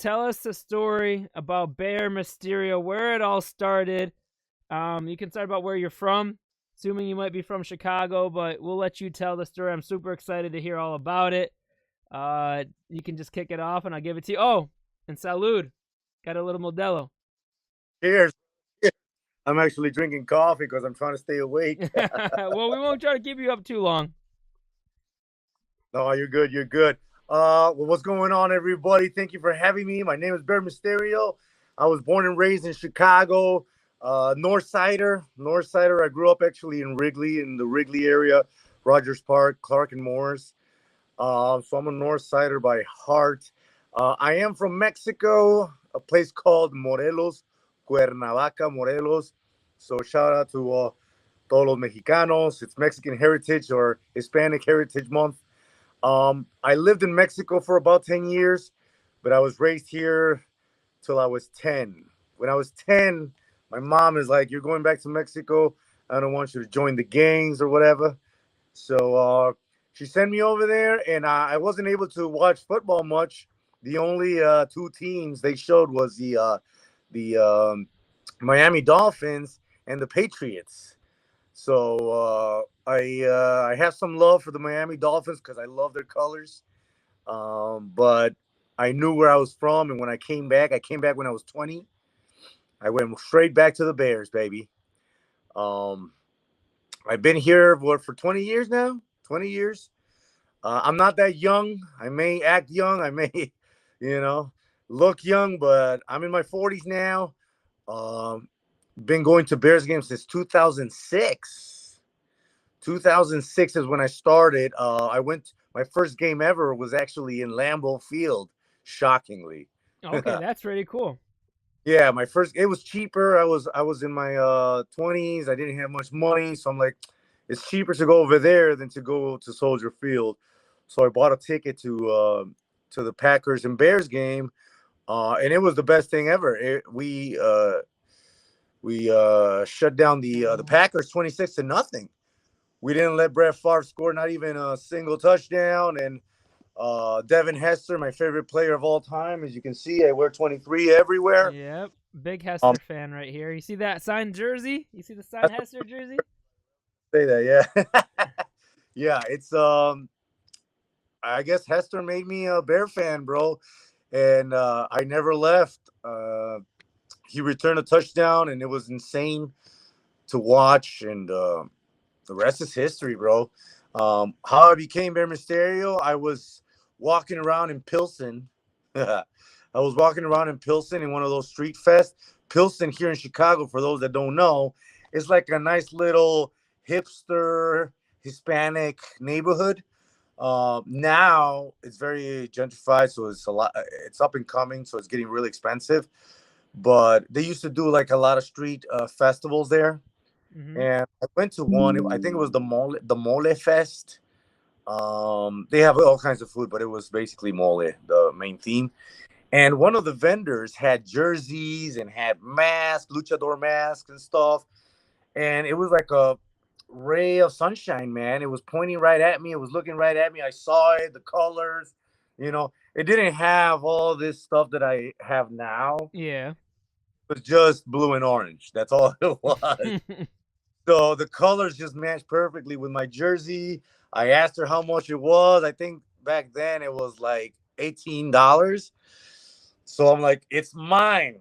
tell us the story about Bear Misterio, where it all started. You can start about where you're from, assuming you might be from Chicago, but we'll let you tell the story. I'm super excited to hear all about it. You can just kick it off, and I'll give it to you. Oh, and salud. Got a little Modelo. Cheers. I'm actually drinking coffee because I'm trying to stay awake. Well, we won't try to keep you up too long. No, you're good. You're good. Well, what's going on, everybody? Thank you for having me. My name is Bear Misterio. I was born and raised in Chicago, North Sider. North Sider. I grew up actually in Wrigley, in the Wrigley area, Rogers Park, Clark and Morris. So I'm a North Sider by heart. I am from Mexico, a place called Morelos, Cuernavaca, Morelos. So shout out to todos los mexicanos. It's Mexican Heritage or Hispanic Heritage Month. I lived in Mexico for about 10 years, but I was raised here till I was 10. When I was 10, my mom is like, "You're going back to Mexico. I don't want you to join the gangs or whatever." So she sent me over there, and I wasn't able to watch football much. The only two teams they showed was the Miami Dolphins and the Patriots. So I have some love for the Miami Dolphins because I love their colors. But I knew where I was from, and when I came back when I was 20. I went straight back to the Bears, baby. Um, I've been here for 20 years now. 20 years. I'm not that young. I may act young. I may, you know, look young, but I'm in my 40s now. Um, been going to Bears games since 2006. 2006 is when I started. I went. My first game ever was actually in Lambeau Field. Shockingly. Okay, that's pretty cool. Yeah, my first it was cheaper. I was in my 20s. I didn't have much money, so I'm like, it's cheaper to go over there than to go to Soldier Field. So I bought a ticket to the Packers and Bears game, and it was the best thing ever. We shut down the Packers 26-0. We didn't let Brett Favre score not even a single touchdown, and Devin Hester, my favorite player of all time, as you can see, I wear 23 everywhere. Yep, big Um, Hester fan right here. You see that signed jersey? You see the signed Hester jersey? Say that, yeah. Yeah, it's I guess Hester made me a Bear fan, bro. And I never left. He returned a touchdown and it was insane to watch, and the rest is history, bro. How I became Bear Mysterio, I was walking around in Pilsen. I was walking around in Pilsen in one of those street fests. Pilsen here in Chicago, for those that don't know, is like a nice little hipster Hispanic neighborhood. Now it's very gentrified, so it's a lot. It's up and coming, so it's getting really expensive. But they used to do like a lot of street festivals there, Mm-hmm. and I went to one. I think it was the Mole Fest. They have all kinds of food, but it was basically mole, the main theme. And one of the vendors had jerseys and had masks, luchador masks and stuff. And it was like a ray of sunshine, man. It was pointing right at me. It was looking right at me. I saw it, the colors. It didn't have all this stuff that I have now. Yeah. It was just blue and orange. That's all it was. So the colors just matched perfectly with my jersey. I asked her how much it was. I think back then it was like $18. So I'm like, it's mine.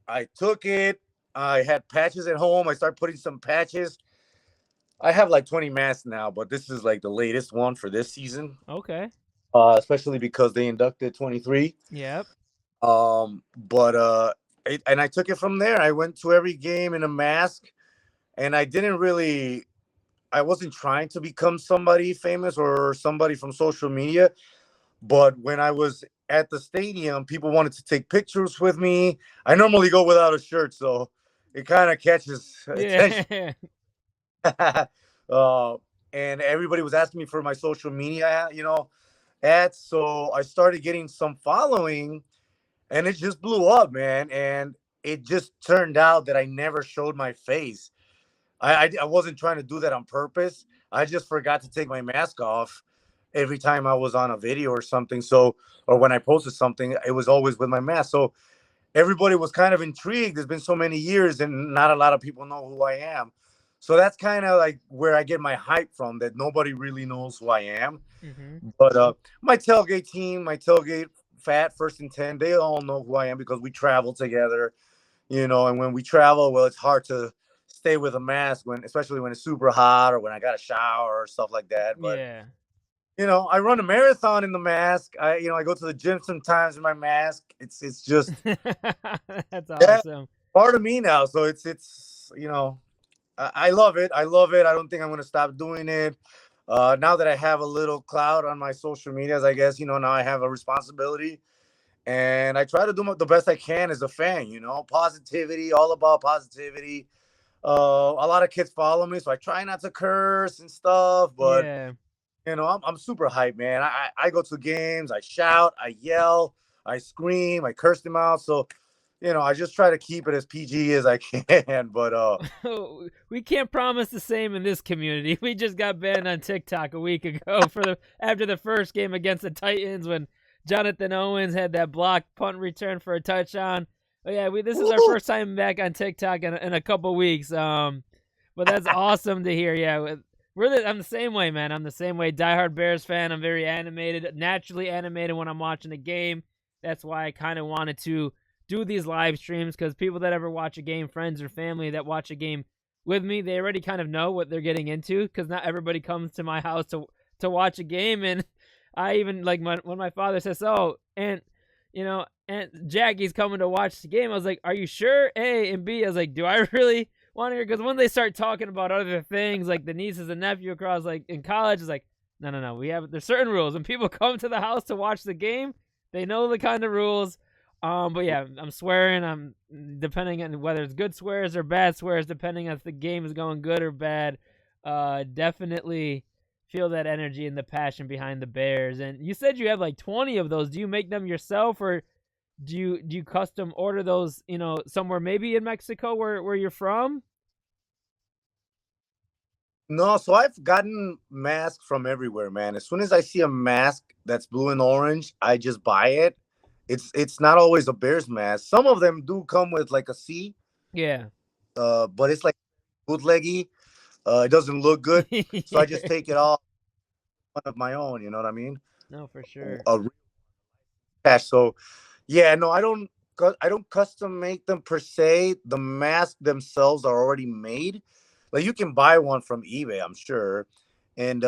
I took it. I had patches at home. I started putting some patches. I have like 20 masks now, but this is like the latest one for this season, Okay. especially because they inducted 23. Yep. But and I took it from there. I went to every game in a mask, and I wasn't trying to become somebody famous or somebody from social media. But when I was at the stadium, people wanted to take pictures with me. I normally go without a shirt, so it kind of catches attention. Yeah. uh, and everybody was asking me for my social media, ads. So I started getting some following, and it just blew up, man. And it just turned out that I never showed my face. I wasn't trying to do that on purpose. I just forgot to take my mask off, every time I was on a video or something. So, or when I posted something, it was always with my mask. So everybody was kind of intrigued. There's been so many years and not a lot of people know who I am. So that's kind of like where I get my hype from, that nobody really knows who I am. Mm-hmm. But my tailgate team, my tailgate fat first and 10, they all know who I am because we travel together, and when we travel, well, it's hard to stay with a mask when, especially when it's super hot or when I got to shower or stuff like that. But Yeah. I run a marathon in the mask. I go to the gym sometimes in my mask. It's just That's that awesome. part of me now. So it's I love it. I love it. I don't think I'm gonna stop doing it. Now that I have a little clout on my social medias, I guess now I have a responsibility, and I try to do the best I can as a fan. Positivity, all about positivity. A lot of kids follow me, so I try not to curse and stuff, but Yeah. I'm super hyped, man. I go to games, I shout, I yell, I scream, I curse them out. So, I just try to keep it as PG as I can. But We can't promise the same in this community. We just got banned on TikTok a week ago after the first game against the Titans when Jonathan Owens had that block punt return for a touchdown. But yeah, this is our first time back on TikTok in a couple weeks. But that's awesome to hear. Yeah, I'm the same way, man. I'm the same way. Diehard Bears fan. I'm very animated, naturally animated when I'm watching the game. That's why I kind of wanted to do these live streams, because people that ever watch a game, friends or family that watch a game with me, they already kind of know what they're getting into, because not everybody comes to my house to watch a game. And I even like when my father says, "Oh, and Aunt Jackie's coming to watch the game," I was like, "Are you sure?" A and B, I was like, "Do I really want to hear?" Because when they start talking about other things, like the nieces and nephew across, like in college, it's like, no, there's certain rules. When people come to the house to watch the game, they know the kind of rules. But yeah, I'm swearing. I'm depending on whether it's good swears or bad swears, depending on if the game is going good or bad. Definitely feel that energy and the passion behind the Bears. And you said you have like 20 of those. Do you make them yourself, or do you custom order those? Somewhere maybe in Mexico where you're from. no, so I've gotten masks from everywhere, man. As soon as I see a mask that's blue and orange, I just buy it. It's not always a Bears mask. Some of them do come with like a C, Yeah. but it's like bootleggy. It doesn't look good, so I just take it off one of my own. You know what I mean? No, for sure. A real cash. So yeah, no, I don't custom make them per se. The masks themselves are already made. Like you can buy one from eBay, I'm sure, and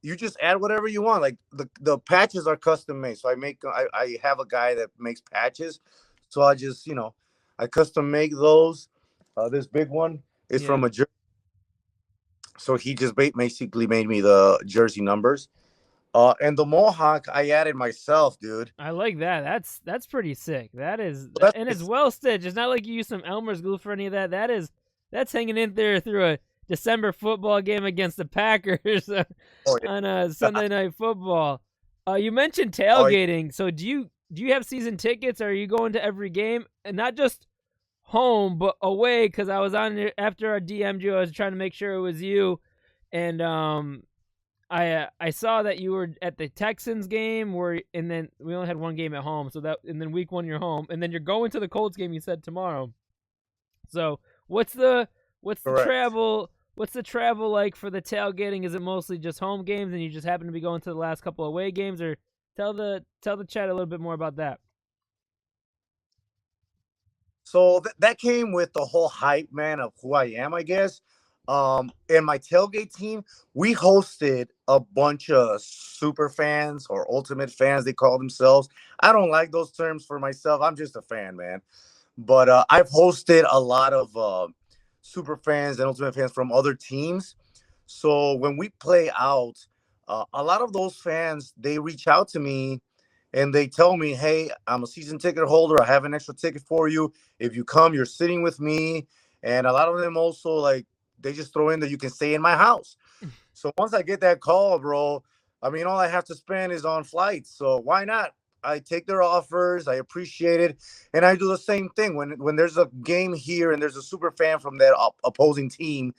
you just add whatever you want. Like the patches are custom made, so I have a guy that makes patches, so I custom make those. This big one is Yeah. from a jersey, so he just basically made me the jersey numbers. And the mohawk I added myself, dude. I like that. That's pretty sick. That is, That's and it's it's, well stitched. It's not like you use some Elmer's glue for any of that. That's hanging in there through a December football game against the Packers oh on a yeah, Sunday night football. You mentioned oh yeah. tailgating. So do you have season tickets? Or are you going to every game, and not just home but away? Because I was on there after our DM'd you. I was trying to make sure it was you, and I saw that you were at the Texans game, and then we only had one game at home, so that, and then week 1 you're home, and then you're going to the Colts game. You said tomorrow. So what's the Correct. travel like for the tailgating? Is it mostly just home games, and you just happen to be going to the last couple of away games, or tell the chat a little bit more about that? So that came with the whole hype, man, of who I am, I guess. And my tailgate team, we hosted a bunch of super fans or ultimate fans, they call themselves. I don't like those terms for myself. I'm just a fan, man. But I've hosted a lot of super fans and ultimate fans from other teams. So when we play out, a lot of those fans, they reach out to me and they tell me, "Hey, I'm a season ticket holder. I have an extra ticket for you. If you come, you're sitting with me." And a lot of them also like they just throw in that you can stay in my house. So once I get that call, bro, I mean, all I have to spend is on flights. So why not? I take their offers. I appreciate it, and I do the same thing when there's a game here and there's a super fan from that opposing team,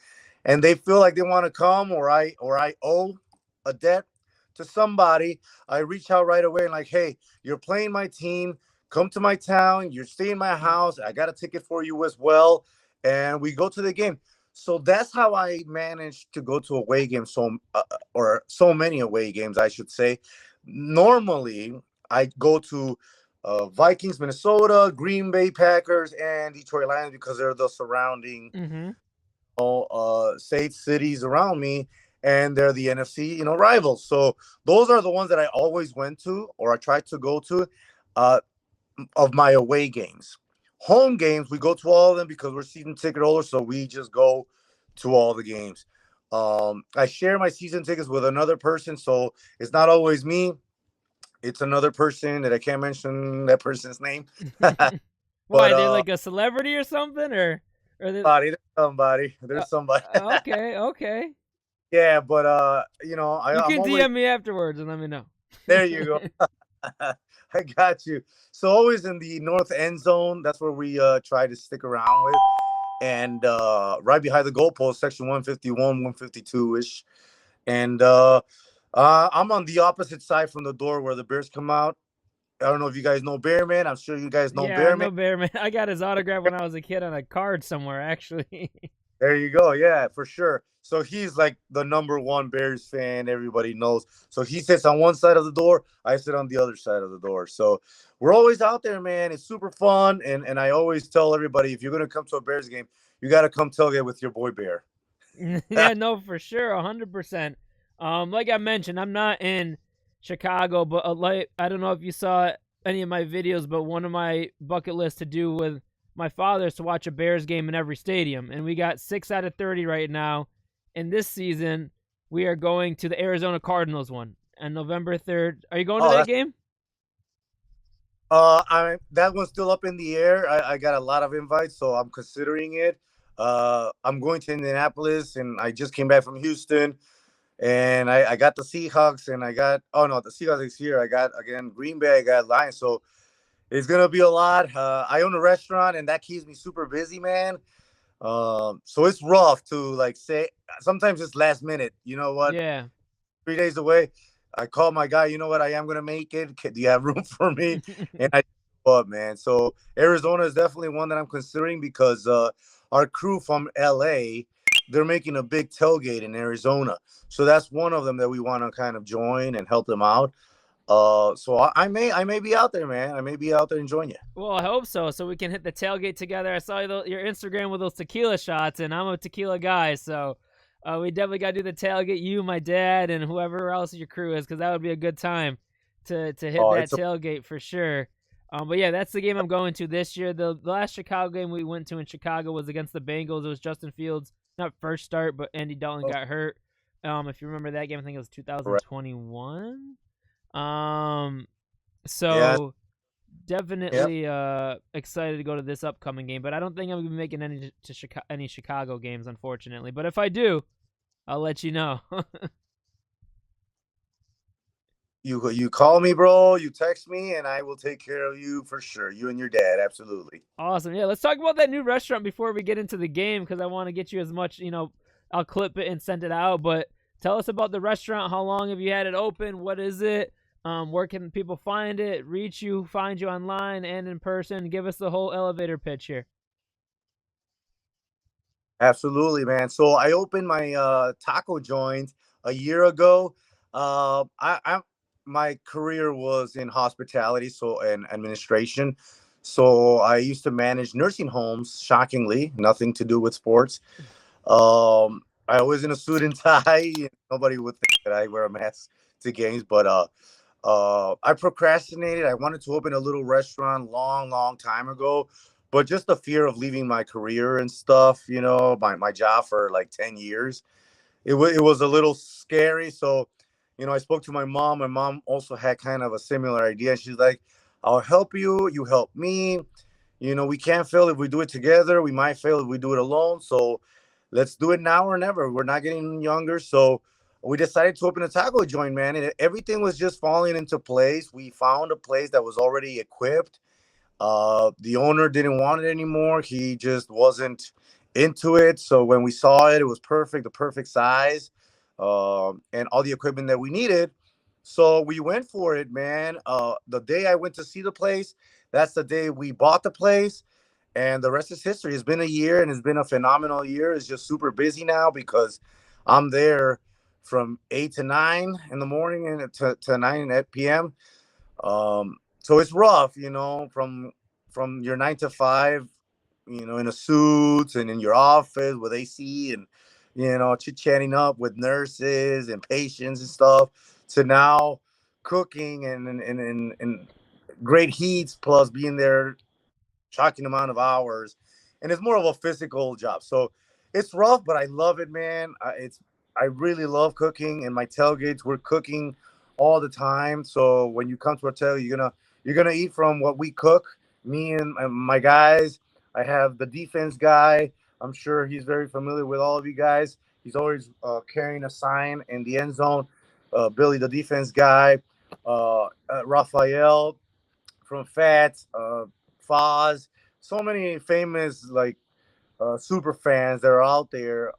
and they feel like they want to come, or I owe a debt. to somebody, I reach out right away and like, hey, you're playing my team. Come to my town. You're staying in my house. I got a ticket for you as well, and we go to the game. So that's how I managed to go to away games. Or so many away games, I should say. Normally, I go to Vikings, Minnesota, Green Bay Packers, and Detroit Lions because they're the surrounding Mm-hmm. states, cities around me, and they're the NFC, rivals. So those are the ones that I always went to or I tried to go to uh, of my away games. Home games, we go to all of them because we're season ticket holders, so we just go to all the games. I share my season tickets with another person, so it's not always me. It's another person that I can't mention that person's name. But Why, they're like a celebrity or something, or they? there's somebody. There's somebody. Okay, okay. Yeah, but You I'm can always DM me afterwards and let me know. there. You go. I got you. So always in the north end zone. That's where we try to stick around with, and right behind the goalpost, section 151, 152 ish, and I'm on the opposite side from the door where the Bears come out. I don't know if you guys know Bearman. I'm sure you guys know Yeah, I Bearman. know Bear Man. I got his autograph when I was a kid on a card somewhere, actually. There you go. Yeah, for sure. So he's like the number one Bears fan. Everybody knows. So he sits on one side of the door. I sit on the other side of the door. So we're always out there, man. It's super fun. And I always tell everybody, if you're going to come to a Bears game, you got to come tailgate with your boy Bear. Yeah, no, for sure, 100%. Like I mentioned, I'm not in Chicago, but like I don't know if you saw any of my videos, but one of my bucket lists to do with my father is to watch a Bears game in every stadium, and we got 6 out of 30 right now. And this season, we are going to the Arizona Cardinals one on November 3rd. Are you going to Oh, that that's game? that one's still up in the air. I got a lot of invites, so I'm considering it. I'm going to Indianapolis, and I just came back from Houston. And I got the Seahawks, and I got the Seahawks is here. I got again Green Bay, I got Lions, so it's gonna be a lot. I own a restaurant, and that keeps me super busy, man. So it's rough to like say. Sometimes it's last minute. You know what? Yeah. 3 days away. I called my guy. You know what? I am gonna make it. Do you have room for me? And I up, man. So Arizona is definitely one that I'm considering because our crew from LA, they're making a big tailgate in Arizona. So that's one of them that we want to kind of join and help them out. So I may be out there, man. I may be out there enjoying you. Well, I hope so. So we can hit the tailgate together. I saw your Instagram with those tequila shots, and I'm a tequila guy, so we definitely got to do the tailgate. You, my dad, and whoever else your crew is, because that would be a good time to hit Oh, that tailgate for sure. But yeah, that's the game I'm going to this year. The last Chicago game we went to in Chicago was against the Bengals. It was Justin Fields, not first start, but Andy Dalton got hurt. If you remember that game, I think it was correct. 2021. Yeah. So definitely excited to go to this upcoming game, but I don't think I'm gonna be making any Chicago games, unfortunately. But if I do, I'll let you know. You call me, bro. You text me, and I will take care of you for sure. You and your dad, absolutely. Awesome. Yeah, let's talk about that new restaurant before we get into the game because I want to get you as much. I'll clip it and send it out. But tell us about the restaurant. How long have you had it open? What is it? Where can people find it, reach you, find you online and in person? Give us the whole elevator pitch here. Absolutely, man. So I opened my taco joint a year ago. I my career was in hospitality, so and administration. So I used to manage nursing homes. Shockingly, nothing to do with sports. I was in a suit and tie. Nobody would think that I wear a mask to games, but I procrastinated. I wanted to open a little restaurant long time ago, but just the fear of leaving my career and stuff, my job for like 10 years, it was a little scary. So, I spoke to my mom. My mom also had kind of a similar idea. She's like, I'll help you. You help me. We can't fail if we do it together. We might fail if we do it alone. So let's do it now or never. We're not getting younger. So we decided to open a taco joint, man. And everything was just falling into place. We found a place that was already equipped. The owner didn't want it anymore. He just wasn't into it. So when we saw it, it was perfect, the perfect size, and all the equipment that we needed. So we went for it, man. The day I went to see the place, that's the day we bought the place, and the rest is history. It's been a year, and it's been a phenomenal year. It's just super busy now because I'm there from 8 to 9 in the morning and to 9 p.m. So it's rough, from your 9 to 5, in a suit and in your office with AC and chit chatting up with nurses and patients and stuff, to now cooking and great heats plus being there shocking amount of hours, and it's more of a physical job. So it's rough, but I love it, man. I really love cooking, and my tailgates we're cooking all the time. So when you come to our tailgate, you're gonna eat from what we cook. Me and my guys. I have the defense guy. I'm sure he's very familiar with all of you guys. He's always carrying a sign in the end zone. Billy, the defense guy. Raphael from Fat, Foz, so many famous like super fans that are out there.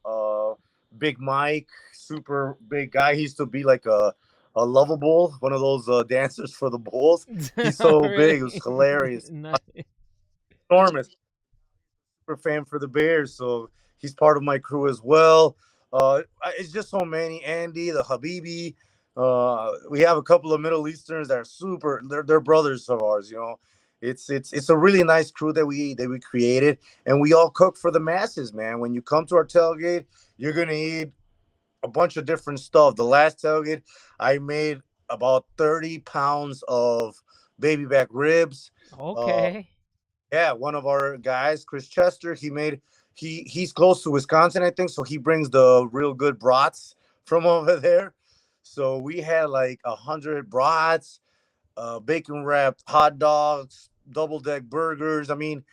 Big Mike, super big guy. He used to be like a lovable, one of those dancers for the Bulls. He's so big, it was Really? hilarious, Nice. enormous. Super fan for the Bears, so he's part of my crew as well. It's just so many. Andy, the Habibi. We have a couple of Middle Easterns that are super. They're brothers of ours. It's a really nice crew that we created, and we all cook for the masses, man. When you come to our tailgate, you're gonna eat a bunch of different stuff. The last tailgate, I made about 30 pounds of baby back ribs. Uh, Okay. yeah, one of our guys, Chris Chester, he's close to Wisconsin, I think, so he brings the real good brats from over there. So we had like 100 brats, bacon wrapped hot dogs, double deck burgers. I mean,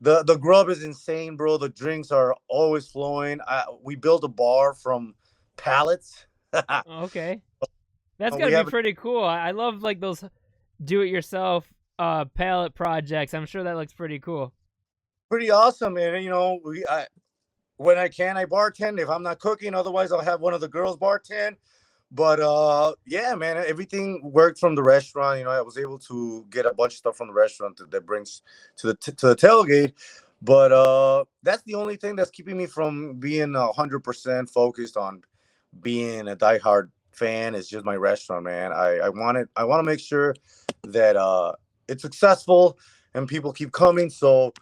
the grub is insane, bro. The drinks are always flowing. We built a bar from pallets. Okay. That's got to We be have pretty cool. I love like those do-it-yourself palette projects. I'm sure that looks pretty cool. pretty awesome, and when I can, I bartend. If I'm not cooking, otherwise I'll have one of the girls bartend. But yeah, man, everything worked from the restaurant. I was able to get a bunch of stuff from the restaurant that brings to the tailgate. But that's the only thing that's keeping me from being 100% focused on being a diehard fan. Is just my restaurant, man. I want to make sure that it's successful and people keep coming. So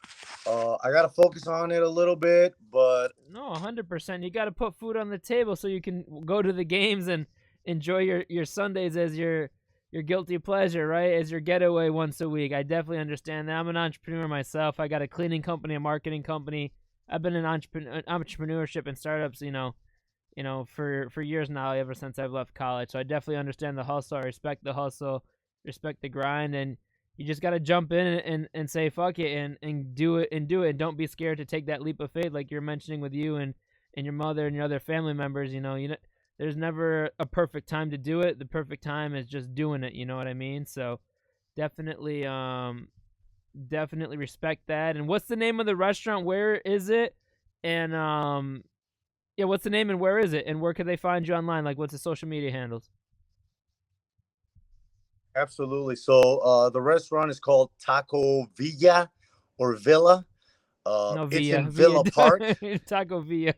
I got to focus on it a little bit, but No, 100%. You got to put food on the table so you can go to the games and enjoy your Sundays as your guilty pleasure, right? As your getaway once a week. I definitely understand that. I'm an entrepreneur myself. I got a cleaning company, a marketing company. I've been in entrepreneurship and startups, for years now, ever since I've left college. So I definitely understand the hustle. I respect the hustle, respect the grind, and you just gotta jump in and say fuck it and do it and don't be scared to take that leap of faith like you're mentioning with you and your mother and your other family members. There's never a perfect time to do it. The perfect time is just doing it. You know what I mean? So definitely definitely respect that. And what's the name of the restaurant? Where is it? And yeah, what's the name and where is it? And where could they find you online? Like, what's the social media handles? absolutely. So the restaurant is called Taco Villa or Villa. No, It's Via, in Villa Park. Taco Via.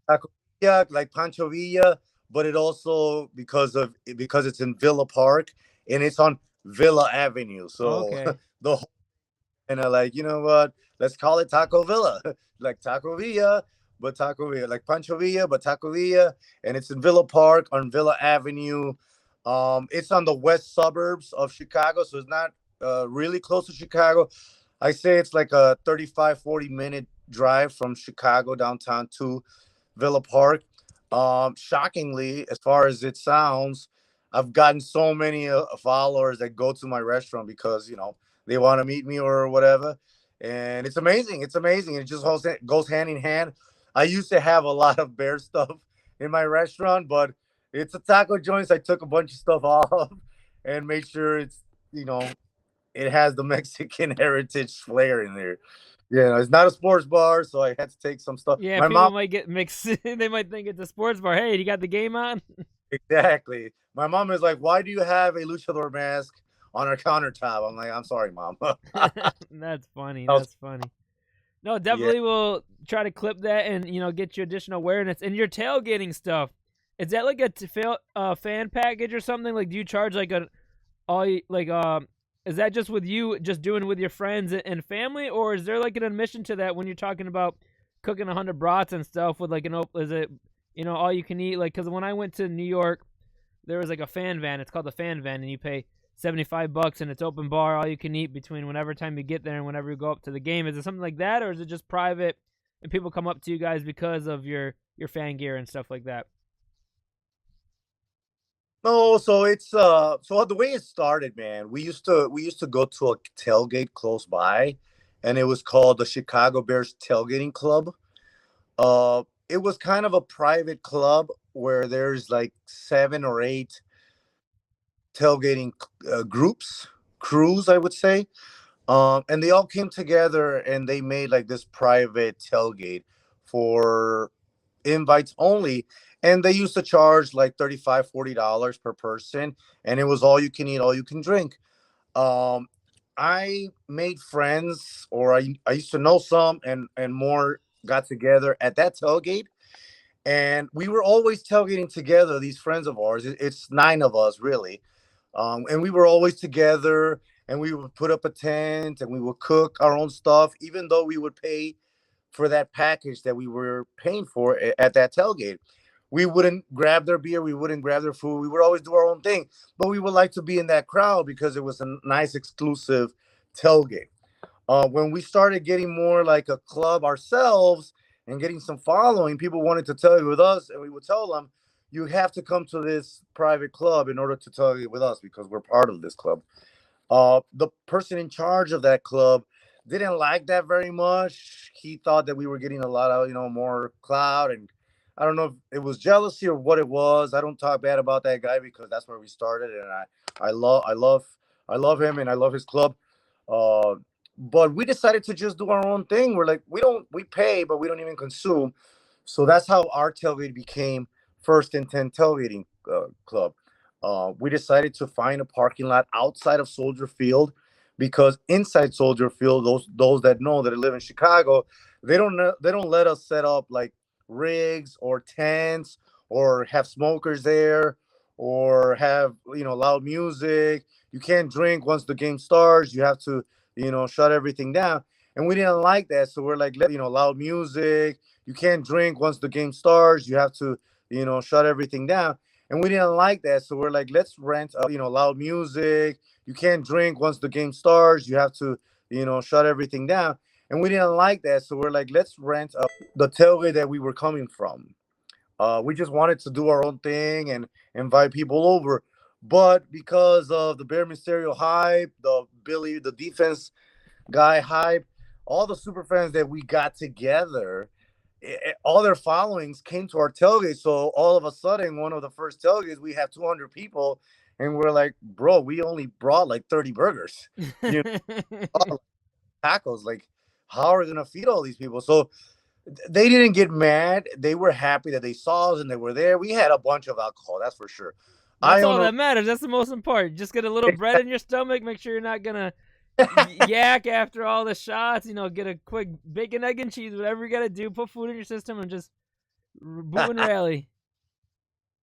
Taco Villa, like Pancho Villa, but it also because it's in Villa Park and it's on Villa Avenue. So Okay. the and I like, you know what? Let's call it Taco Villa, like Taco Villa, but Taco Villa, like Pancho Villa, but Taco Villa, and it's in Villa Park on Villa Avenue. It's on the west suburbs of Chicago, so it's not really close to Chicago. I say it's like a 35-40 minute drive from Chicago downtown to Villa Park. Shockingly, as far as it sounds, I've gotten so many followers that go to my restaurant because they want to meet me or whatever, and it's amazing. It's amazing. It just goes hand in hand. I used to have a lot of bear stuff in my restaurant, but it's a taco joint. So I took a bunch of stuff off and made sure you know it has the Mexican heritage flair in there. It's not a sports bar, so I had to take some stuff. Yeah, My people mom might get mixed. They might think it's a sports bar. Hey, you got the game on? Exactly. My mom is like, "Why do you have a luchador mask on our countertop?" I'm like, "I'm sorry, mom." That's funny. I was, That's funny. No, yeah. definitely will try to clip that and get you additional awareness. And your tailgating stuff, is that like a fan package or something? Like, do you charge like a like is that just with you just doing it with your friends and family, or is there like an admission to that when you're talking about cooking 100 brats and stuff with like is it all you can eat? Like, because when I went to New York, there was like a fan van. It's called the fan van, and you pay $75 and it's open bar, all you can eat between whenever time you get there and whenever you go up to the game. Is it something like that, or is it just private and people come up to you guys because of your fan gear and stuff like that? No, so it's so the way it started, man. We used to go to a tailgate close by, and it was called the Chicago Bears Tailgating Club. It was kind of a private club where there's like 7 or 8 tailgating groups, crews, I would say. And they all came together and they made like this private tailgate for invites only. And they used to charge like $35, $40 per person. And it was all you can eat, all you can drink. Um, I made friends, or I used to know some, and more got together at that tailgate. And we were always tailgating together, these friends of ours. It's 9 of us, really. And we were always together, and we would put up a tent and we would cook our own stuff, even though we would pay for that package that we were paying for at that tailgate. We wouldn't grab their beer, we wouldn't grab their food, we would always do our own thing, but we would like to be in that crowd because it was a nice exclusive tailgate. When we started getting more like a club ourselves and getting some following, people wanted to tailgate with us, and we would tell them, "You have to come to this private club in order to tailgate with us because we're part of this club." The person in charge of that club didn't like that very much. He thought that we were getting a lot of, more clout, and I don't know if it was jealousy or what it was. I don't talk bad about that guy because that's where we started, and I love him and I love his club. Uh, but we decided to just do our own thing. We're like, we pay, but we don't even consume. So that's how our tailgate became First and 10 Tailgating Club. We decided to find a parking lot outside of Soldier Field because inside Soldier Field, those that know that live in Chicago, they don't let us set up like rigs or tents or have smokers there or have loud music. You can't drink once the game starts. You have to shut everything down. And we didn't like that, so we're like, loud music. You can't drink once the game starts. You have to shut everything down. And we didn't like that, so we're like, let's rent loud music. You can't drink once the game starts. You have to shut everything down. And we didn't like that, so we're like, let's rent the tailgate that we were coming from. We just wanted to do our own thing and invite people over. But because of the Bear Misterio hype, the defense guy hype, all the super fans that we got together, all their followings came to our tailgate. So all of a sudden, one of the first tailgates, we have 200 people, and we're like, bro, we only brought like 30 burgers, you know, tacos. Like, how are we gonna feed all these people? So they didn't get mad. They were happy that they saw us and they were there. We had a bunch of alcohol, that's for sure. I That's all own a that matters. That's the most important. Just get a little bread in your stomach. Make sure you're not gonna yak after all the shots. Get a quick bacon, egg, and cheese. Whatever you gotta do. Put food in your system and just boo and rally.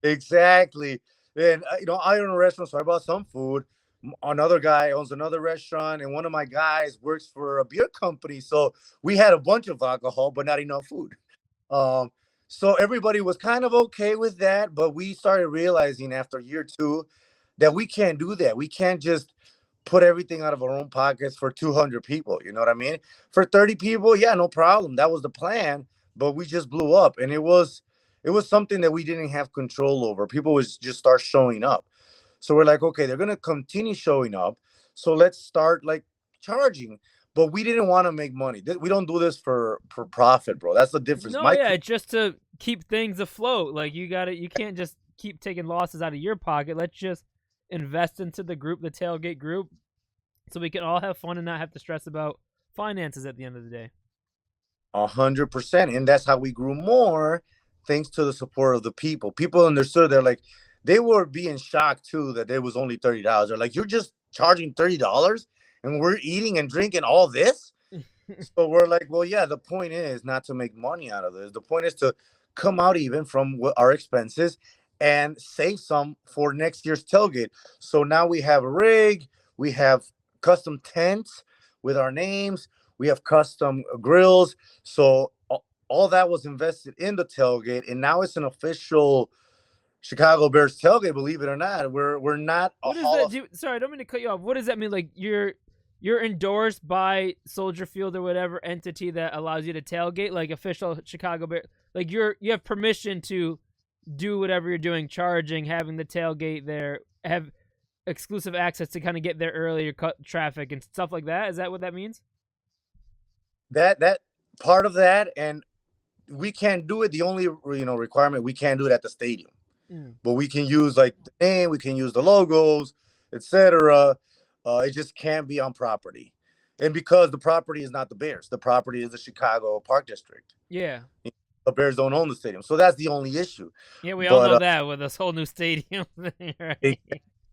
exactly. And I own a restaurant, so I bought some food. Another guy owns another restaurant, and one of my guys works for a beer company. So we had a bunch of alcohol, but not enough food. Um, so everybody was kind of okay with that, but we started realizing after year 2 that we can't do that. We can't just put everything out of our own pockets for 200 people. You know what I mean? For 30 people, yeah, no problem. That was the plan, but we just blew up, and it was something that we didn't have control over. People was just start showing up. So we're like, okay, they're gonna continue showing up. So let's start like charging. But we didn't want to make money. We don't do this for profit, bro. That's the difference. No, yeah, it's just to keep things afloat. Like you got to You can't just keep taking losses out of your pocket. Let's just invest into the group, the tailgate group, so we can all have fun and not have to stress about finances at the end of the day. 100%, and that's how we grew more, thanks to the support of the people. People understood. They're like, they were being shocked too that it was only $30. They're like, you're just charging $30 and we're eating and drinking all this. So we're like, well, yeah, the point is not to make money out of this. The point is to come out even from our expenses and save some for next year's tailgate. So now we have a rig, we have custom tents with our names, we have custom grills. So all that was invested in the tailgate, and now it's an official Chicago Bears tailgate. Believe it or not, we're not a What does Hall that of do? Sorry, I don't mean to cut you off. What does that mean? Like you're endorsed by Soldier Field or whatever entity that allows you to tailgate, like official Chicago Bear. Like you have permission to do whatever you're doing, charging, having the tailgate there, have exclusive access to kind of get there earlier, cut traffic and stuff like that. Is that what that means? that part of that, and we can't do it. The only requirement, we can't do it at the stadium, Mm. but we can use like the name, we can use the logos, etc. It just can't be on property, and because the property is not the Bears, the property is the Chicago Park District. Yeah. The Bears don't own the stadium, so that's the only issue. Yeah, we all But know that with this whole new stadium thing, it, right?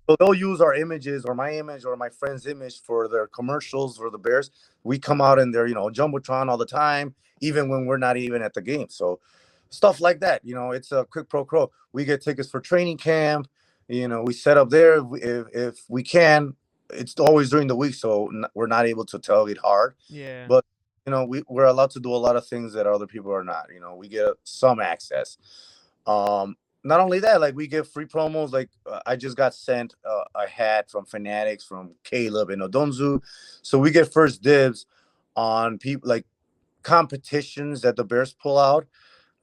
so they'll use our images or my image or my friend's image for their commercials for the Bears. We come out in their jumbotron all the time, even when we're not even at the game. So stuff like that. It's a quick pro quo. We get tickets for training camp. We set up there if we can. It's always during the week, so we're not able to tailgate hard. Yeah. But we're allowed to do a lot of things that other people are not. We get some access. Not only that, like we get free promos. Like I just got sent a hat from Fanatics from Caleb and Odonzu, so we get first dibs on people like competitions that the Bears pull out.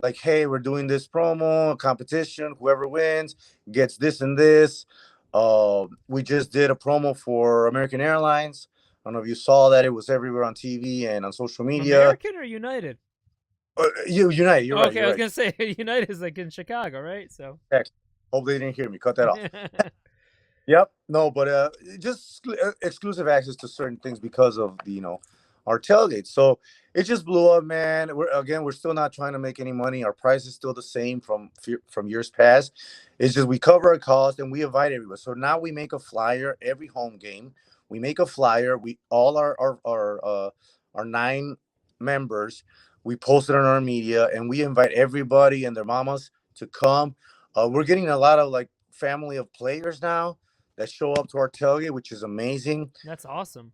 Like, hey, we're doing this promo competition. Whoever wins gets this and this. We just did a promo for American Airlines. I don't know if you saw that. It was everywhere on TV and on social media. American or United? United, you're right. Okay, I You're was right. gonna say United is like in Chicago, right? So. Hope they didn't hear me. Cut that off. Yep. No, but just exclusive access to certain things because of our tailgates. So it just blew up, man. We're still not trying to make any money. Our price is still the same from years past. It's just we cover our cost and we invite everyone. So now we make a flyer every home game. We make a flyer. We all our 9 members. We post it on our media and we invite everybody and their mamas to come. We're getting a lot of like family of players now that show up to our tailgate, which is amazing. That's awesome.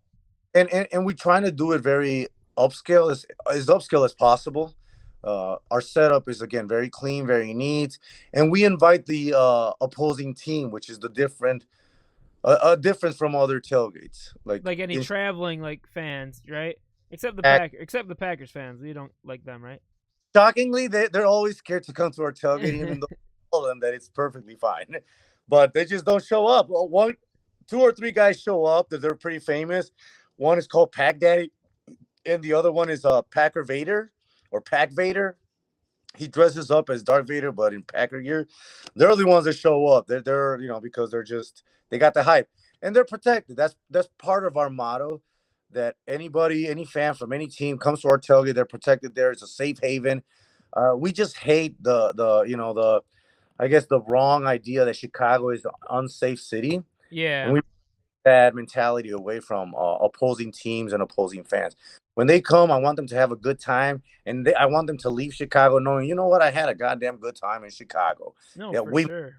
And we're trying to do it very upscale, as upscale as possible. Our setup is again very clean, very neat, and we invite the opposing team, which is the different a difference from other tailgates. Like any in traveling like fans, right? fact, Except the Packers fans. You don't like them, right? shockingly, they're always scared to come to our tailgate, even though I tell them that it's perfectly fine. But they just don't show up. Well, 2 or 3 guys show up that they're pretty famous. One is called Pack Daddy, and the other one is Packer Vader or Pack Vader. He dresses up as Darth Vader, but in Packer gear. They're the ones that show up. They're because they got the hype and they're protected. That's part of our motto. That anybody, any fan from any team comes to our tailgate, they're protected there. It's a safe haven. We just hate the I guess the wrong idea that Chicago is an unsafe city, and Yeah. we that mentality away from opposing teams and opposing fans. When they come, I want them to have a good time, and I want them to leave Chicago knowing, you know what, I had a goddamn good time in Chicago. No, Yeah, for sure.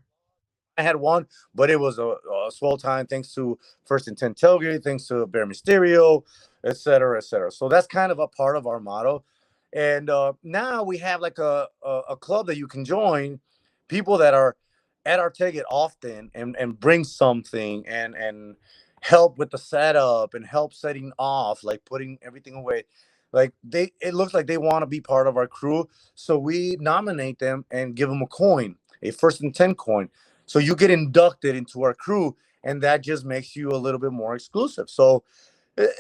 I had one, but it was a swell time thanks to First and 10 Tailgate, thanks to Bear Mysterio, et cetera, et cetera. So that's kind of a part of our motto. And now we have like a club that you can join, people that are at our tailgate often and bring something and help with the setup and help setting off, like putting everything away. Like it looks like they want to be part of our crew. So we nominate them and give them a coin, a First and 10 coin. So you get inducted into our crew, and that just makes you a little bit more exclusive. So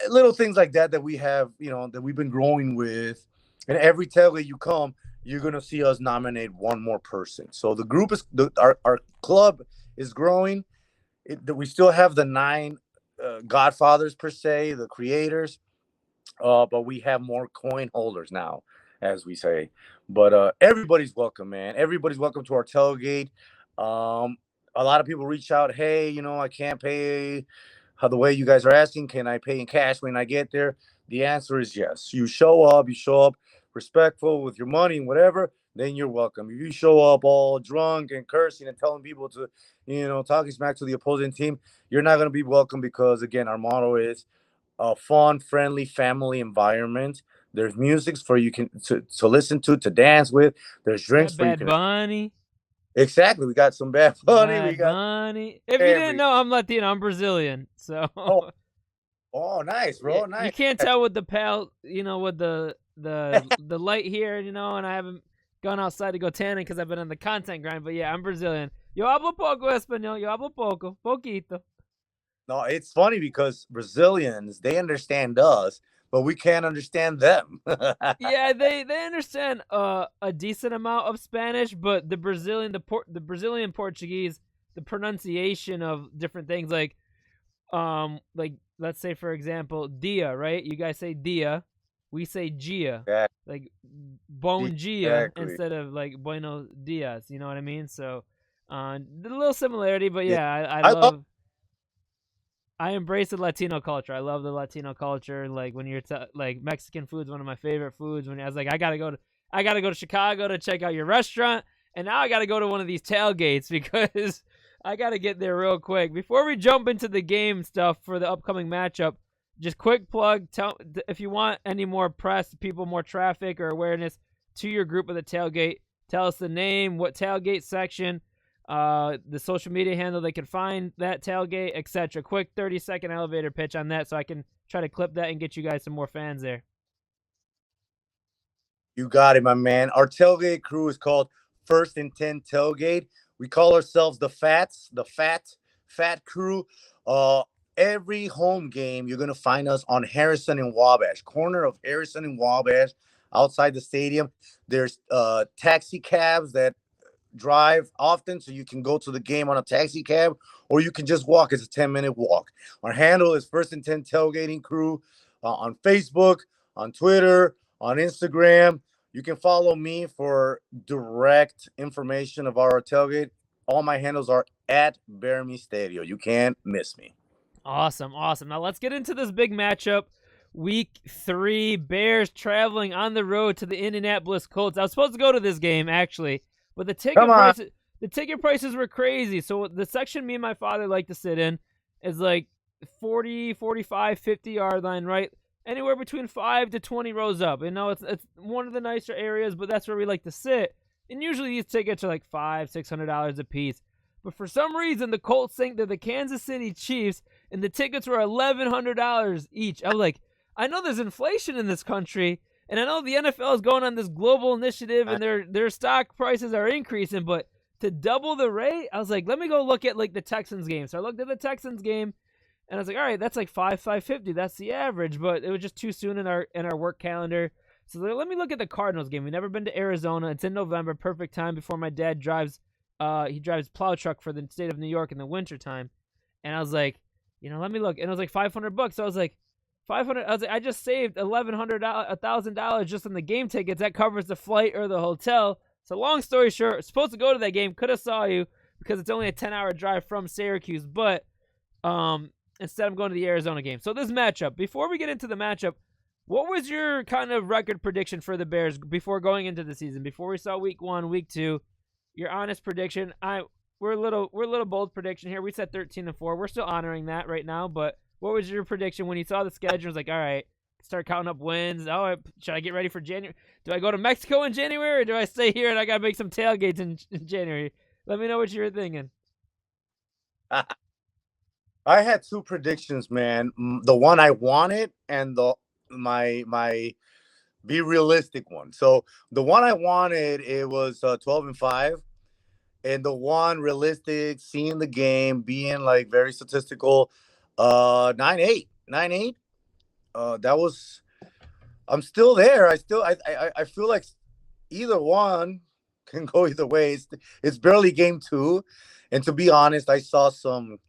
little things like that we have, that we've been growing with. And every tailgate you come, you're gonna see us nominate one more person. So the group is our club is growing. We still have the 9 godfathers per se, the creators, but we have more coin holders now, as we say. But everybody's welcome, man. Everybody's welcome to our tailgate. Um, a lot of people reach out, hey, I can't pay how the way you guys are asking. Can I pay in cash when I get there? The answer is yes. You show up respectful with your money and whatever, then you're welcome. If you show up all drunk and cursing and telling people to, talking smack to the opposing team, you're not going to be welcome because, again, our motto is a fun, friendly family environment. There's music for you to listen to dance with. There's We drinks got for you Bad can. Bunny. Exactly. We got some Bad Bunny. We Bad got Bunny. If you didn't every. know, I'm Latino. I'm Brazilian. So Oh, oh, nice, yeah, bro. you Nice. can't tell with the with the light here, and I haven't gone outside to go tanning because I've been on the content grind. But yeah, I'm Brazilian. Yo hablo poco español. Yo hablo poco, poquito. No, it's funny because Brazilians, they understand us, but we can't understand them. Yeah, they understand a decent amount of Spanish, but the Brazilian Portuguese, the pronunciation of different things like let's say for example dia, right? You guys say dia, we say gia, Yeah, like bon dia exactly. instead of like buenos dias. You know what I mean? So a little similarity, but Yeah. yeah, I love I embrace the Latino culture. I love the Latino culture. Like when like Mexican food's one of my favorite foods. When I was like, I gotta go to Chicago to check out your restaurant, and now I gotta go to one of these tailgates because I gotta get there real quick. Before we jump into the game stuff for the upcoming matchup, just quick plug. Tell if you want any more press, people, more traffic or awareness to your group of the tailgate. Tell us the name, what tailgate section, the social media handle they can find that tailgate, etc. Quick 30-second elevator pitch on that so I can try to clip that and get you guys some more fans there. You got it, my man. Our tailgate crew is called First and 10 Tailgate. We call ourselves the Fats, the Fat Crew. Uh, every home game, you're gonna find us on Harrison and Wabash, corner of Harrison and Wabash, outside the stadium. There's taxi cabs that drive often, so you can go to the game on a taxi cab, or you can just walk. It's a 10-minute walk. Our handle is First and 10 Tailgating Crew on Facebook, on Twitter, on Instagram. You can follow me for direct information of our tailgate. All my handles are at Bear Misterio. You can't miss me. Awesome, awesome. Now let's get into this big matchup. Week 3, Bears traveling on the road to the Indianapolis Colts. I was supposed to go to this game actually, but Come on. the ticket prices were crazy. So the section me and my father like to sit in is like 40, 45, 50-yard line, right? Anywhere between 5 to 20 rows up. It's one of the nicer areas, but that's where we like to sit. And usually these tickets are like $500-$600 a piece. But for some reason, the Colts think they're the Kansas City Chiefs, and the tickets were $1,100 each. I was like, I know there's inflation in this country, and I know the NFL is going on this global initiative, and their stock prices are increasing, but to double the rate, I was like, let me go look at like the Texans game. So I looked at the Texans game, and I was like, all right, that's like $550. That's the average, but it was just too soon in our work calendar. So let me look at the Cardinals game. We've never been to Arizona. It's in November, perfect time before my dad drives. He drives plow truck for the state of New York in the wintertime. And I was like, let me look. And it was like $500. So I was like, 500. I was like, I just saved $1,000 just on the game tickets. That covers the flight or the hotel. So long story short, supposed to go to that game. Could have saw you because it's only a 10-hour drive from Syracuse. But instead I'm going to the Arizona game. So this matchup, before we get into the matchup, what was your kind of record prediction for the Bears before going into the season? Before we saw week 1, week 2, your honest prediction. We're a little bold prediction here. We said 13-4. We're still honoring that right now. But what was your prediction when you saw the schedule? It was like, all right, start counting up wins. Oh, should I get ready for January? Do I go to Mexico in January, or do I stay here and I gotta make some tailgates in January? Let me know what you were thinking. I had two predictions, man. The one I wanted and my be realistic one. So the one I wanted, it was 12-5, and the one realistic, seeing the game, being like very statistical, 9-8, 9-8. That was. I'm still there. I feel like either one can go either way. It's barely game 2, and to be honest, I saw some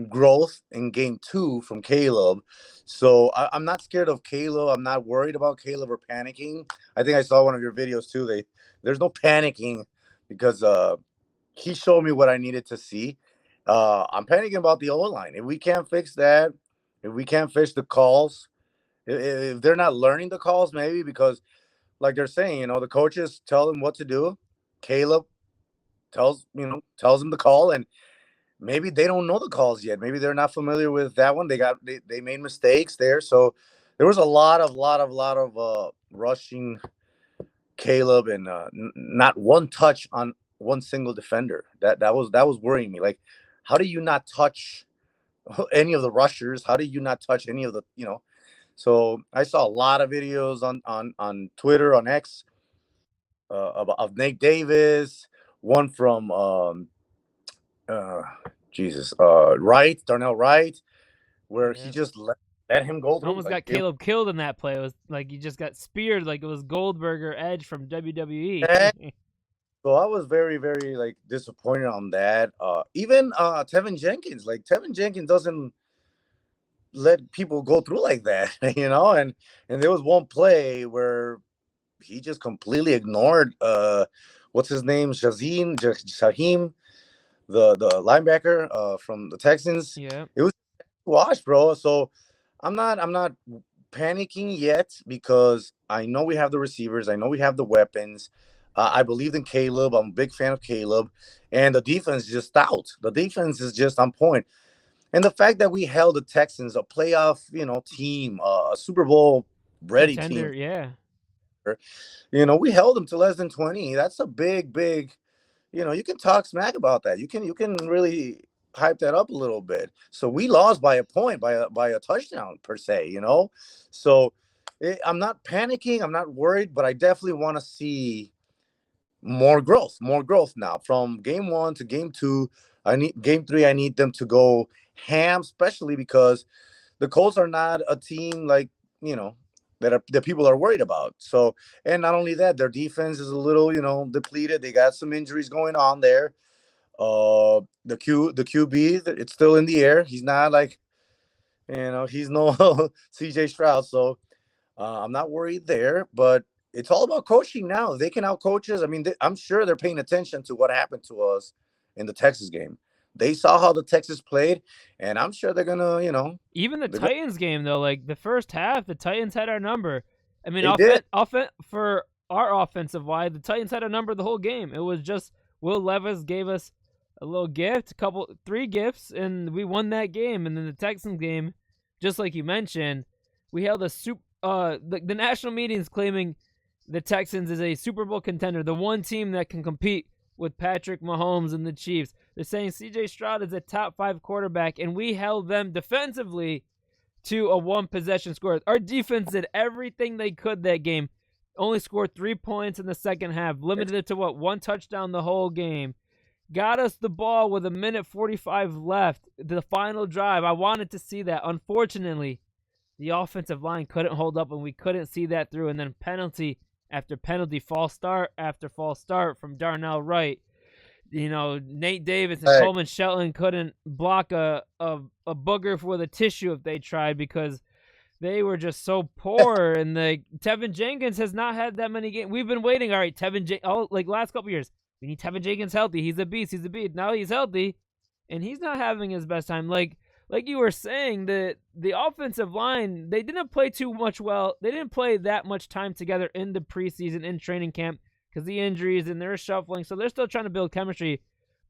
growth in game 2 from Caleb. So I'm not scared of Caleb. I'm not worried about Caleb or panicking. I think I saw one of your videos too. There's no panicking because he showed me what I needed to see. I'm panicking about the O line. If we can't fix that, if we can't fix the calls, if they're not learning the calls, maybe because, like they're saying, the coaches tell them what to do. Caleb tells them the call, and maybe they don't know the calls yet. Maybe they're not familiar with that one. They made mistakes there, so there was a lot of rushing Caleb and not one touch on one single defender. That was worrying me. Like, how do you not touch any of the rushers? How do you not touch any of the? So I saw a lot of videos on Twitter, on X, of Nate Davis, one from uh, Jesus, Wright, Darnell Wright, where he Yeah. just let him go through. Almost got Caleb killed in that play. It was like he just got speared like it was Goldberg or Edge from Yeah. WWE. So I was very, very like disappointed on that. Even Tevin Jenkins, like Tevin Jenkins doesn't let people go through like that, and there was one play where he just completely ignored what's his name, Shaheem, the linebacker from the Texans. Yeah. It was washed, bro. So I'm not panicking yet because I know we have the receivers. I know we have the weapons. I believe in Caleb. I'm a big fan of Caleb, and the defense is just stout. The defense is just on point, and the fact that we held the Texans, a playoff, team, a Super Bowl ready Contender, team, yeah. we held them to less than 20. That's a big, big. You can talk smack about that. You can really hype that up a little bit. So we lost by a point, by a touchdown per se. So I'm not panicking. I'm not worried, but I definitely want to see more growth now from game 1 to game 2. I need game 3. I need them to go ham, especially because the Colts are not a team like that people are worried about. So, and not only that, their defense is a little depleted. They got some injuries going on there. The QB, it's still in the air. He's not like he's no CJ Stroud. So I'm not worried there. But it's all about coaching now. They can out coach us. I mean, I'm sure they're paying attention to what happened to us in the Texas game. They saw how the Texas played, and I'm sure they're gonna, Even the they're gonna, Titans game though, like the first half, the Titans had our number. I mean, they did. for our offensive line, the Titans had our number the whole game. It was just Will Levis gave us a little gift, 3 gifts, and we won that game. And then the Texans game, just like you mentioned, we held a the national meetings claiming the Texans is a Super Bowl contender, the one team that can compete with Patrick Mahomes and the Chiefs. They're saying CJ Stroud is a top 5 quarterback, and we held them defensively to a 1-possession score. Our defense did everything they could that game. Only scored 3 points in the second half, limited it to 1 touchdown the whole game. Got us the ball with 1:45 left, the final drive. I wanted to see that. Unfortunately, the offensive line couldn't hold up, and we couldn't see that through. And then penalty after penalty, false start after false start from Darnell Wright. Nate Davis and Coleman Shelton couldn't block a booger with a tissue if they tried because they were just so poor. And Tevin Jenkins has not had that many games. We've been waiting. All right, like last couple years, we need Tevin Jenkins healthy. He's a beast. Now he's healthy, and he's not having his best time. Like you were saying, the offensive line, they didn't play too much well. They didn't play that much time together in the preseason, in training camp, because the injuries and they're shuffling. So they're still trying to build chemistry.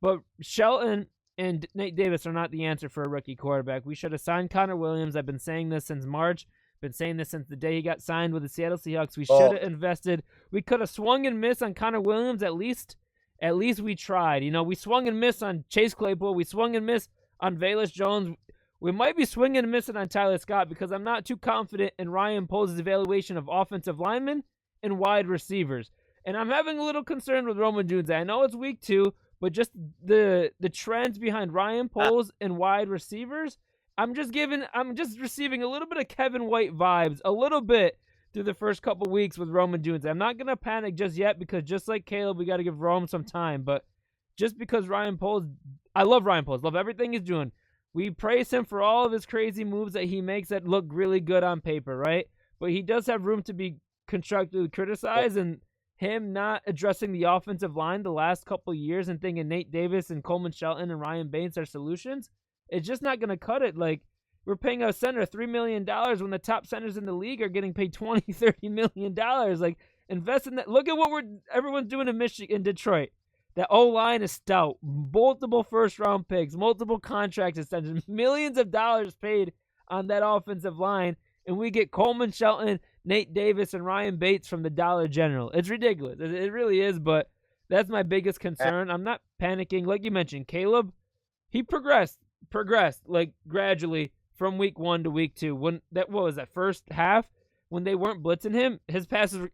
But Shelton and Nate Davis are not the answer for a rookie quarterback. We should have signed Connor Williams. I've been saying this since March. Been saying this since the day he got signed with the Seattle Seahawks. We should have invested. We could have swung and missed on Connor Williams. At least we tried. We swung and missed on Chase Claypool. We swung and missed on Velus Jones. We might be swinging and missing on Tyler Scott because I'm not too confident in Ryan Poles' evaluation of offensive linemen and wide receivers. And I'm having a little concern with Roman Jones. I know it's week 2, but just the trends behind Ryan Poles and wide receivers, I'm just receiving a little bit of Kevin White vibes, a little bit through the first couple weeks with Roman Jones. I'm not going to panic just yet because just like Caleb, we got to give Rome some time. But just because Ryan Poles, I love Ryan Poles, love everything he's doing. We praise him for all of his crazy moves that he makes that look really good on paper, right? But he does have room to be constructively criticized, and him not addressing the offensive line the last couple years and thinking Nate Davis and Coleman Shelton and Ryan Baines are solutions, it's just not going to cut it. Like, we're paying a center $3 million when the top centers in the league are getting paid $20, $30 million. Like, invest in that. Look at what everyone's doing in Detroit. That O-line is stout. Multiple first-round picks, multiple contract extensions, millions of dollars paid on that offensive line, and we get Coleman Shelton, Nate Davis, and Ryan Bates from the Dollar General. It's ridiculous. It really is, but that's my biggest concern. I'm not panicking. Like you mentioned, Caleb, he progressed like gradually from week 1 to week 2. What was that first half when they weren't blitzing him? His passes,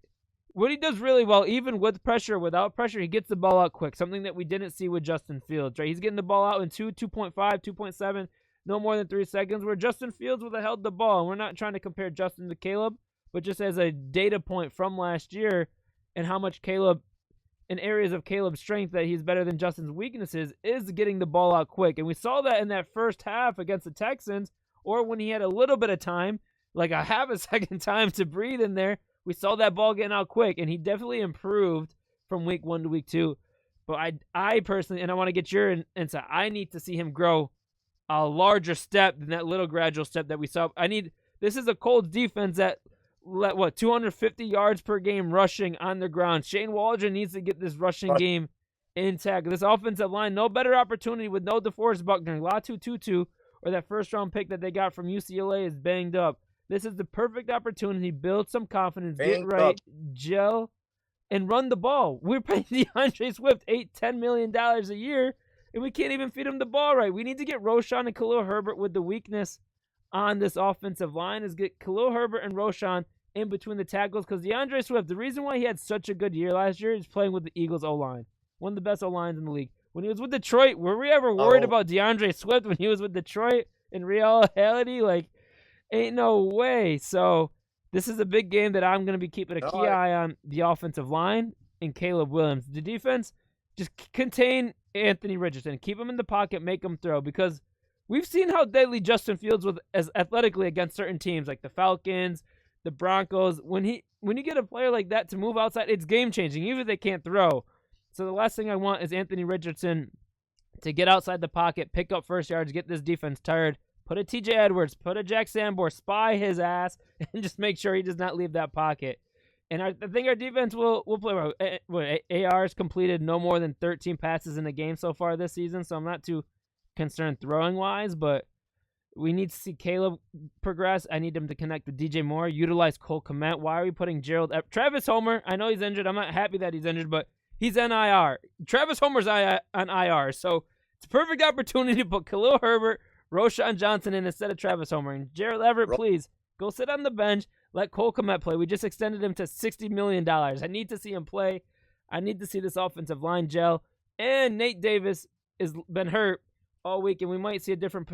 what he does really well, even with pressure, without pressure, he gets the ball out quick. Something that we didn't see with Justin Fields, right? He's getting the ball out in 2.5, 2.7, no more than 3 seconds. Where Justin Fields would have held the ball, and we're not trying to compare Justin to Caleb, but just as a data point from last year and how much Caleb, in areas of Caleb's strength that he's better than Justin's weaknesses, is getting the ball out quick. And we saw that in that first half against the Texans, or when he had a little bit of time, like a half a second time to breathe in there, we saw that ball getting out quick, and he definitely improved from week 1 to week 2. But I personally, and I want to get your insight, I need to see him grow a larger step than that little gradual step that we saw. This is a Colts defense that let 250 yards per game rushing on the ground. Shane Waldron needs to get this rushing game intact. This offensive line, no better opportunity with no DeForest Buckner. Latu Tutu, or that first-round pick that they got from UCLA, is banged up. This is the perfect opportunity. Build some confidence, get right, gel, and run the ball. We're paying DeAndre Swift $10 million a year, and we can't even feed him the ball right. We need to get Roschon and Khalil Herbert with the weakness on this offensive line, is get Khalil Herbert and Roschon in between the tackles, because DeAndre Swift, the reason why he had such a good year last year is playing with the Eagles O-line, one of the best O-lines in the league. When he was with Detroit, were we ever worried about DeAndre Swift when he was with Detroit? In reality, like, ain't no way. So this is a big game that I'm going to be keeping a key eye on the offensive line and Caleb Williams. The defense, just contain Anthony Richardson. Keep him in the pocket, make him throw, because we've seen how deadly Justin Fields was as athletically against certain teams like the Falcons, the Broncos. When you get a player like that to move outside, it's game-changing, even if they can't throw. So the last thing I want is Anthony Richardson to get outside the pocket, pick up first yards, get this defense tired, put a TJ Edwards, put a Jack Sanborn, spy his ass, and just make sure he does not leave that pocket. And I think our defense will play well. AR's completed no more than 13 passes in the game so far this season, so I'm not too concerned throwing-wise, but we need to see Caleb progress. I need him to connect with DJ Moore, utilize Cole Kmet. Why are we putting Travis Homer? I know he's injured. I'm not happy that he's injured, but he's on IR. Travis Homer's on IR, so it's a perfect opportunity to put Khalil Herbert, Roschon Johnson in instead of Travis Homer. And Gerald Everett, please, go sit on the bench. Let Cole Kmet play. We just extended him to $60 million. I need to see him play. I need to see this offensive line gel. And Nate Davis has been hurt all week, and we might see a different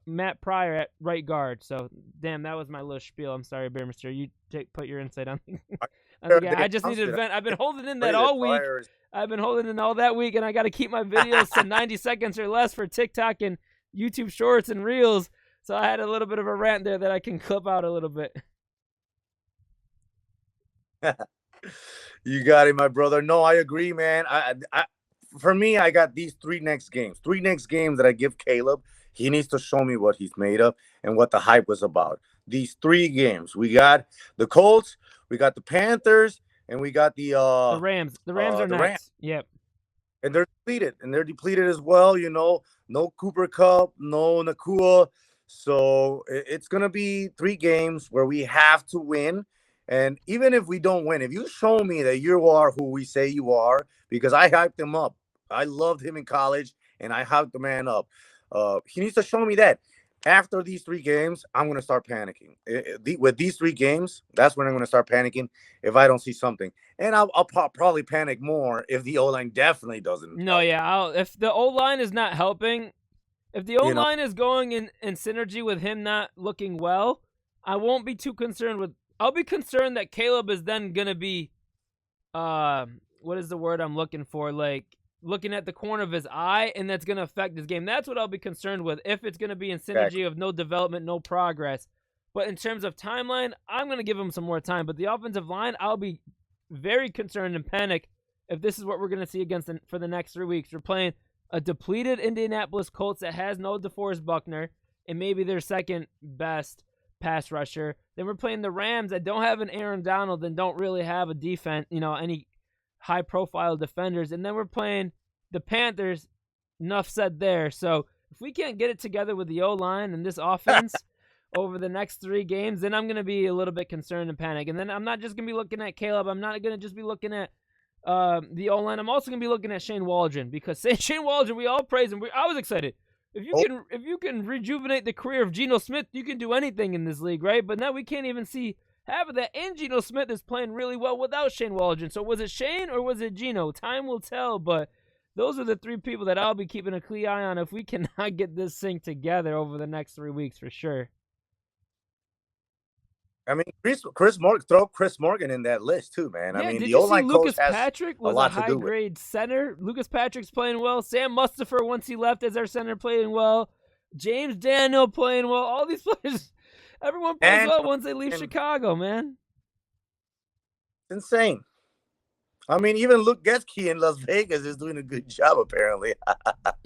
Matt Pryor at right guard. So, damn, that was my little spiel. I'm sorry, Bear Misterio. You put your insight on I just need to vent. I've been holding in that all week. I've been holding in all that week, and I got to keep my videos to 90 seconds or less for TikTok and YouTube Shorts and Reels. So I had a little bit of a rant there that I can clip out a little bit. You got it, my brother. No, I agree, man. For me, I got these three next games that I give Caleb. He needs to show me what he's made of and what the hype was about. These 3 games. We got the Colts, we got the Panthers, and we got the Rams. The Rams are next. Rams. Yep. And they're depleted as well, you know. No Cooper Kupp, no Nakua. So it's going to be 3 games where we have to win. And even if we don't win, if you show me that you are who we say you are, because I hyped him up. I loved him in college, and I hyped the man up. He needs to show me that. After these 3 games, I'm going to start panicking. With these 3 games, that's when I'm going to start panicking if I don't see something. And I'll probably panic more if the O-line definitely doesn't. No, help. Yeah. If the O-line is not helping, if the O-line is going in synergy with him not looking well, I won't be too concerned with. I'll be concerned that Caleb is then going to be, what is the word I'm looking for? Like, looking at the corner of his eye, and that's going to affect his game. That's what I'll be concerned with, if it's going to be in synergy of no development, no progress. But in terms of timeline, I'm going to give him some more time. But the offensive line, I'll be very concerned and panic if this is what we're going to see for the next 3 weeks. We're playing a depleted Indianapolis Colts that has no DeForest Buckner and maybe their second best pass rusher. Then we're playing the Rams that don't have an Aaron Donald and don't really have a defense, any high-profile defenders. And then we're playing the Panthers. Enough said there. So if we can't get it together with the O-line and this offense over the next 3 games, then I'm going to be a little bit concerned and panic. And then I'm not just going to be looking at Caleb. I'm not going to just be looking at the O-line. I'm also going to be looking at Shane Waldron, because Shane Waldron, we all praise him. I was excited. If you can rejuvenate the career of Geno Smith, you can do anything in this league, right? But now we can't even see half of that. And Geno Smith is playing really well without Shane Waldron. So was it Shane or was it Geno? Time will tell, but those are the 3 people that I'll be keeping a clear eye on if we cannot get this thing together over the next 3 weeks for sure. I mean, Chris Morgan, throw Chris Morgan in that list too, man. Yeah, I mean, did the you see O-line Lucas coach has Patrick was a lot a to do with high-grade center? Lucas Patrick's playing well. Sam Mustipher, once he left as our center, playing well. James Daniel playing well. All these players, everyone plays well once they leave Chicago, man. Insane. I mean, even Luke Getzky in Las Vegas is doing a good job, apparently.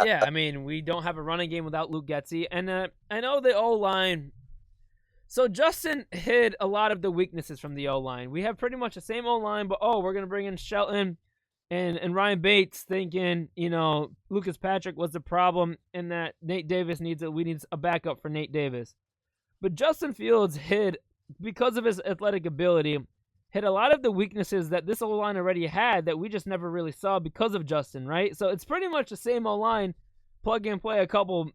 Yeah, I mean, we don't have a running game without Luke Getzky. And I know the O-line. So Justin hid a lot of the weaknesses from the O-line. We have pretty much the same O-line, but we're going to bring in Shelton and Ryan Bates, thinking, Lucas Patrick was the problem and that Nate Davis we need a backup for Nate Davis. But Justin Fields hid, because of his athletic ability, hit a lot of the weaknesses that this O-line already had that we just never really saw because of Justin, right? So it's pretty much the same O-line, plug and play a couple,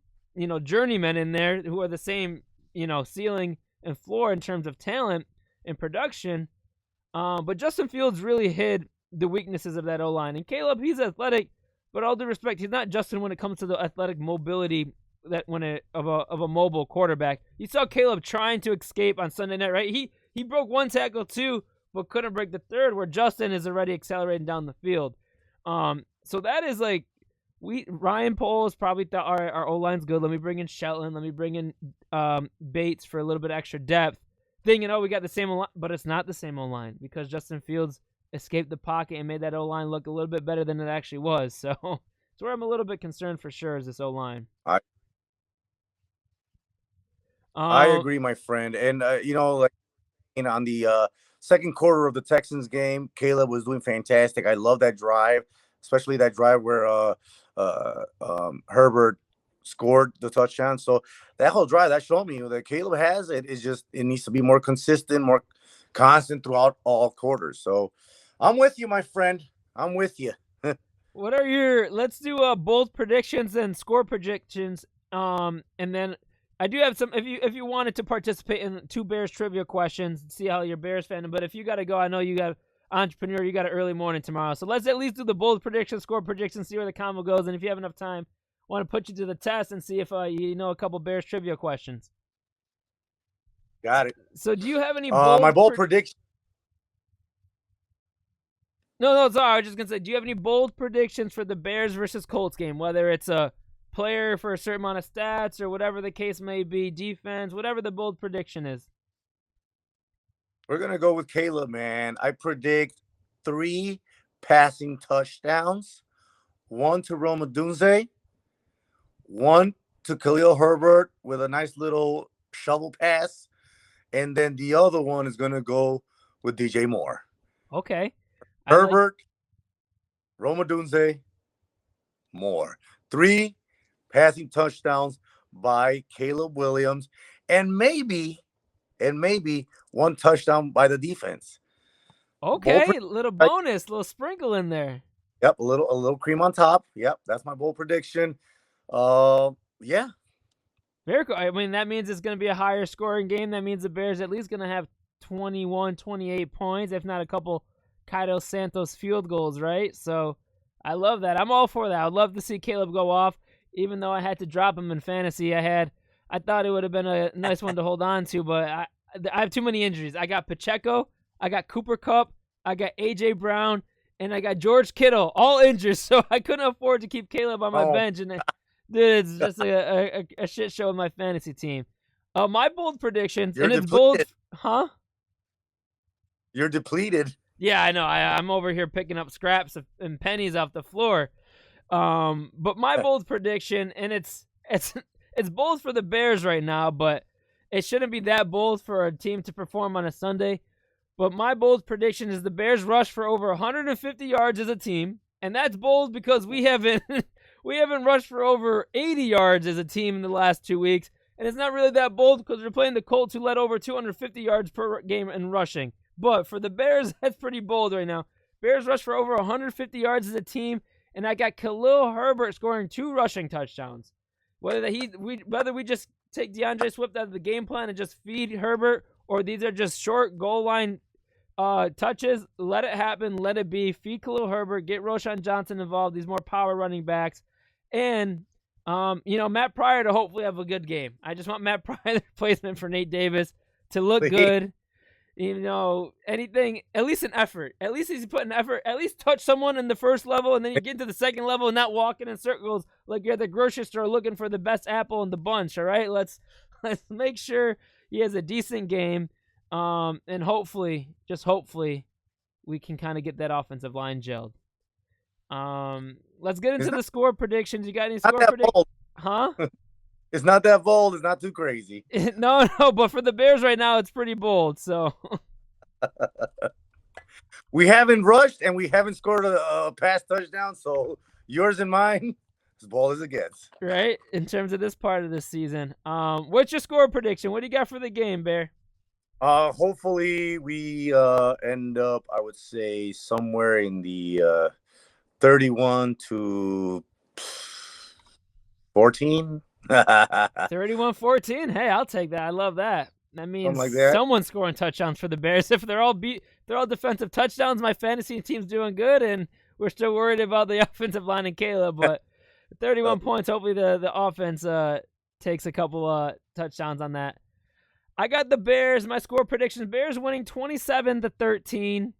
journeymen in there who are the same, ceiling and floor in terms of talent and production. But Justin Fields really hid the weaknesses of that O-line. And Caleb, he's athletic, but all due respect, he's not Justin when it comes to the athletic mobility of a mobile quarterback. You saw Caleb trying to escape on Sunday night, right? He broke 1 tackle too, but couldn't break the 3rd, where Justin is already accelerating down the field. So that is like, Ryan Poles probably thought, all right, our O-line's good. Let me bring in Shelton. Let me bring in Bates for a little bit extra depth. Thinking, we got the same O-line, but it's not the same O-line because Justin Fields escaped the pocket and made that O-line look a little bit better than it actually was. So it's where I'm a little bit concerned for sure is this O-line. I agree, my friend. And, on the second quarter of the Texans game, Caleb was doing fantastic. I love that drive, especially that drive where Herbert scored the touchdown. So that whole drive, that showed me that Caleb has it. It's just, it needs to be more consistent, more constant throughout all quarters. So I'm with you, my friend. I'm with you. Let's do bold predictions and score predictions. And then I do have some, if you wanted to participate in 2 Bears trivia questions, see how your Bears fan, but if you got to go, I know you got entrepreneur, you got an early morning tomorrow. So let's at least do the bold predictions, score predictions, see where the combo goes. And if you have enough time, I want to put you to the test and see if you know a couple Bears trivia questions. Got it. So do you have any my bold prediction? No, sorry. I was just going to say, do you have any bold predictions for the Bears versus Colts game? Whether it's a player for a certain amount of stats or whatever the case may be, defense, whatever the bold prediction is. We're going to go with Caleb, man. I predict 3 passing touchdowns, 1 to Rome Odunze, 1 to Khalil Herbert with a nice little shovel pass, and then the other one is going to go with DJ Moore. Okay. Herbert, Rome Odunze, Moore. 3 passing touchdowns by Caleb Williams, and maybe 1 touchdown by the defense. Okay, little bonus, little sprinkle in there. Yep, a little cream on top. Yep, that's my bold prediction. Yeah. Very cool. I mean, that means it's going to be a higher scoring game. That means the Bears at least going to have 21, 28 points, if not a couple Kaido Santos field goals, right? So I love that. I'm all for that. I'd love to see Caleb go off, even though I had to drop him in fantasy. I thought it would have been a nice one to hold on to, but I have too many injuries. I got Pacheco, I got Cooper Kupp, I got A.J. Brown, and I got George Kittle, all injured, so I couldn't afford to keep Caleb on my bench. And dude, it's just a shit show with my fantasy team. My bold predictions, You're and it's depleted. bold, huh? You're depleted. Yeah, I know. I'm over here picking up scraps and pennies off the floor. But my bold prediction, and it's bold for the Bears right now, but it shouldn't be that bold for a team to perform on a Sunday. But my bold prediction is the Bears rush for over 150 yards as a team, and that's bold because we haven't we haven't rushed for over 80 yards as a team in the last 2 weeks, and it's not really that bold because we're playing the Colts who led over 250 yards per game in rushing. But for the Bears, that's pretty bold right now. Bears rush for over 150 yards as a team, and I got Khalil Herbert scoring 2 rushing touchdowns. Whether we just take DeAndre Swift out of the game plan and just feed Herbert, or these are just short goal line touches, let it happen, let it be. Feed Khalil Herbert, get Roschon Johnson involved, these more power running backs. And, Matt Pryor to hopefully have a good game. I just want Matt Pryor, the replacement for Nate Davis, to look good. Anything, at least an effort. At least he's putting effort. At least touch someone in the first level, and then you get into the second level and not walking in circles like you're at the grocery store looking for the best apple in the bunch, all right? Let's make sure he has a decent game. And hopefully, just hopefully, we can kind of get that offensive line gelled. Let's get into the score predictions. You got any score predictions? Huh? It's not that bold. It's not too crazy. No, but for the Bears right now, it's pretty bold. So we haven't rushed and we haven't scored a pass touchdown. So yours and mine, as bold as it gets. Right, in terms of this part of the season. What's your score prediction? What do you got for the game, Bear? Hopefully we end up, I would say, somewhere in the 31 to 14. 31-14. Hey, I'll take that. I love that. That means someone's scoring touchdowns for the Bears. If they're all defensive touchdowns, my fantasy team's doing good, and we're still worried about the offensive line and Caleb. But 31 points. Hopefully the offense takes a couple touchdowns on that. I got the Bears. My score predictions: Bears winning 27-13.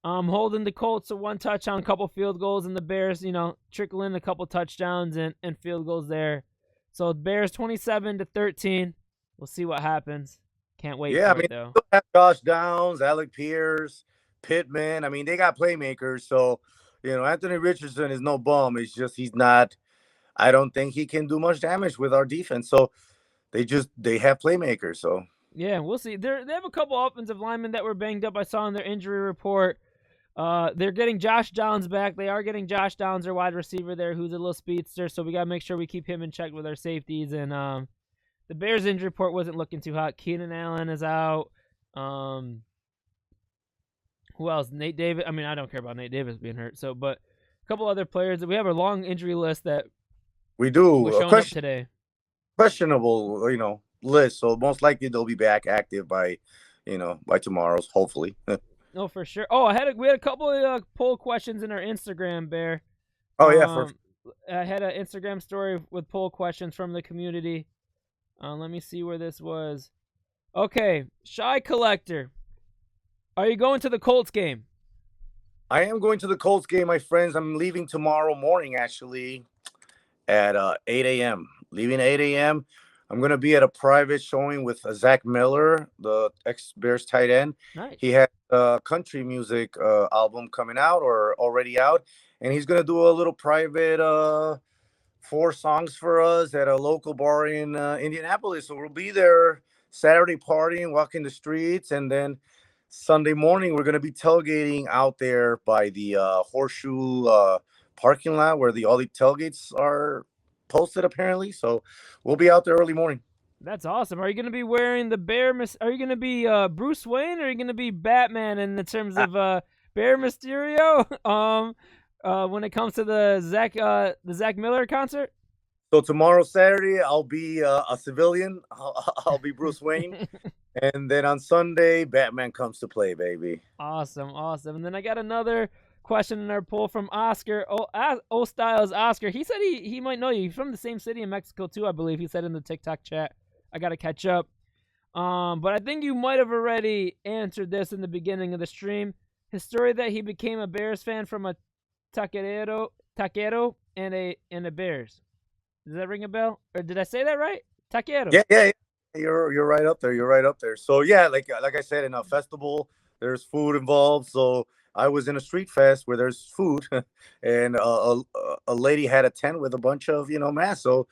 Holding the Colts to 1 touchdown, a couple field goals, and the Bears, trickle in a couple touchdowns and field goals there. So Bears 27-13. We'll see what happens. Can't wait for it, though. They have Josh Downs, Alec Pierce, Pittman. I mean, they got playmakers. So, Anthony Richardson is no bum. It's just he's not – I don't think he can do much damage with our defense. So, they have playmakers. So, yeah, we'll see. They have a couple offensive linemen that were banged up. I saw in their injury report. They're getting Josh Downs back. They are getting Josh Downs, their wide receiver there, who's a little speedster. So we got to make sure we keep him in check with our safeties. And the Bears injury report wasn't looking too hot. Keenan Allen is out. Who else? Nate Davis. I mean, I don't care about Nate Davis being hurt. So, but a couple other players. We have a long injury list that we do. Was showing up today. Questionable, list. So most likely they'll be back active by tomorrow's, hopefully. No, for sure. Oh, we had a couple of poll questions in our Instagram, Bear. Oh, yeah. I had an Instagram story with poll questions from the community. Let me see where this was. Okay, Shy Collector. Are you going to the Colts game? I am going to the Colts game, my friends. I'm leaving tomorrow morning, actually, at 8 a.m. Leaving at 8 a.m. I'm going to be at a private showing with Zach Miller, the ex-Bears tight end. Nice. He has a country music album coming out or already out, and he's going to do a little private 4 songs for us at a local bar in Indianapolis. So we'll be there Saturday partying, walking the streets, and then Sunday morning we're going to be tailgating out there by the Horseshoe parking lot where all the tailgates are posted apparently. So we'll be out there early morning. That's awesome. Are you going to be wearing the Are you going to be Bruce Wayne, or are you going to be Batman in the terms of Bear Mysterio when it comes to the Zach Miller concert? So tomorrow, Saturday, I'll be a civilian. I'll be Bruce Wayne. And then on Sunday, Batman comes to play, baby. Awesome. And then I got another question in our poll from Oscar. O Styles Oscar. He said he might know you. He's from the same city in Mexico too, I believe. He said in the TikTok chat. I got to catch up. But I think you might have already answered this in the beginning of the stream. His story that he became a Bears fan from a taquero and a Bears. Does that ring a bell? Or did I say that right? Taquero. Yeah. You're right up there. So yeah, like I said, in a festival, there's food involved. So I was in a street fest where there's food, and a lady had a tent with a bunch of masks. So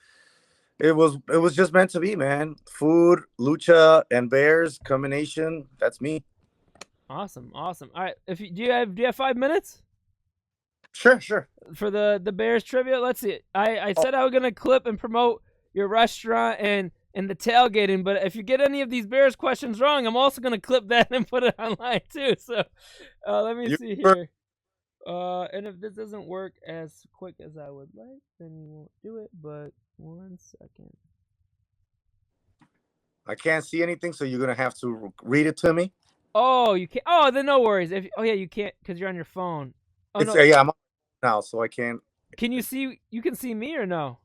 it was just meant to be, man. Food, lucha, and bears combination. That's me. Awesome. All right. If you, do you have 5 minutes Sure, sure. for the Bears trivia? Let's see. I Oh, said I was gonna clip and promote your restaurant and the tailgating, but if you get any of these Bears questions wrong, I'm also gonna clip that and put it online too. So let me you see here. And if this doesn't work as quick as I would like, then we won't do it. But 1 second. I can't see anything, so you're gonna have to read it to me. Oh, you can't. Oh, then no worries. Yeah, you can't because you're on your phone. Oh It's no, yeah, I'm on now, so I can't. can you see? You can see me or no?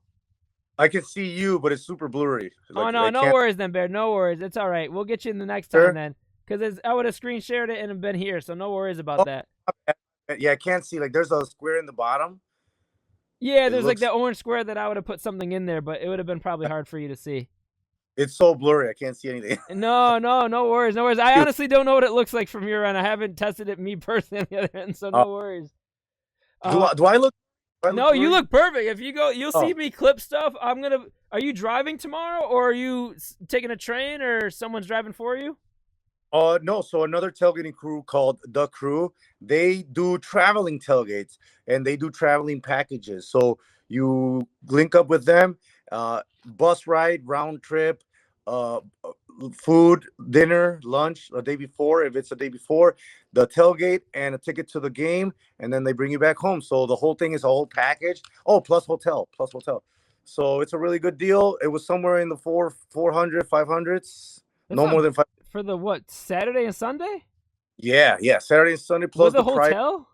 I can see you, but it's super blurry. Oh Like no, I no can't. worries then, Bear. No worries. It's all right. We'll get you in the next time Sure. then, because I would have screen shared it and have been here, so no worries about Oh, that. yeah, I can't see. Like there's a square in the bottom. Yeah, It there's like looks. that orange square that I would have put something in there, but it would have been probably hard for you to see. It's so blurry. I can't see anything. No, no worries, no worries. I honestly don't know what it looks like from your end. I haven't tested it me personally on the other end, so Uh, no worries. do I? Do I look? Do I look No, you blurry? look perfect. If you go, you'll see Oh. me clip stuff. Are you driving tomorrow, or are you taking a train, or someone's driving for you? No. So another tailgating crew called The Crew, they do traveling tailgates and they do traveling packages. So you link up with them, bus ride, round trip, uh, food, dinner, lunch a day before, if it's a day before, the tailgate and a ticket to the game, and then they bring you back home. So the whole thing is a whole package. Oh, plus hotel, plus hotel. So it's a really good deal. It was somewhere in the 400, 500s, That's no not more than five. for the what, Saturday and Sunday Yeah, yeah. Saturday and Sunday plus with a the price, hotel.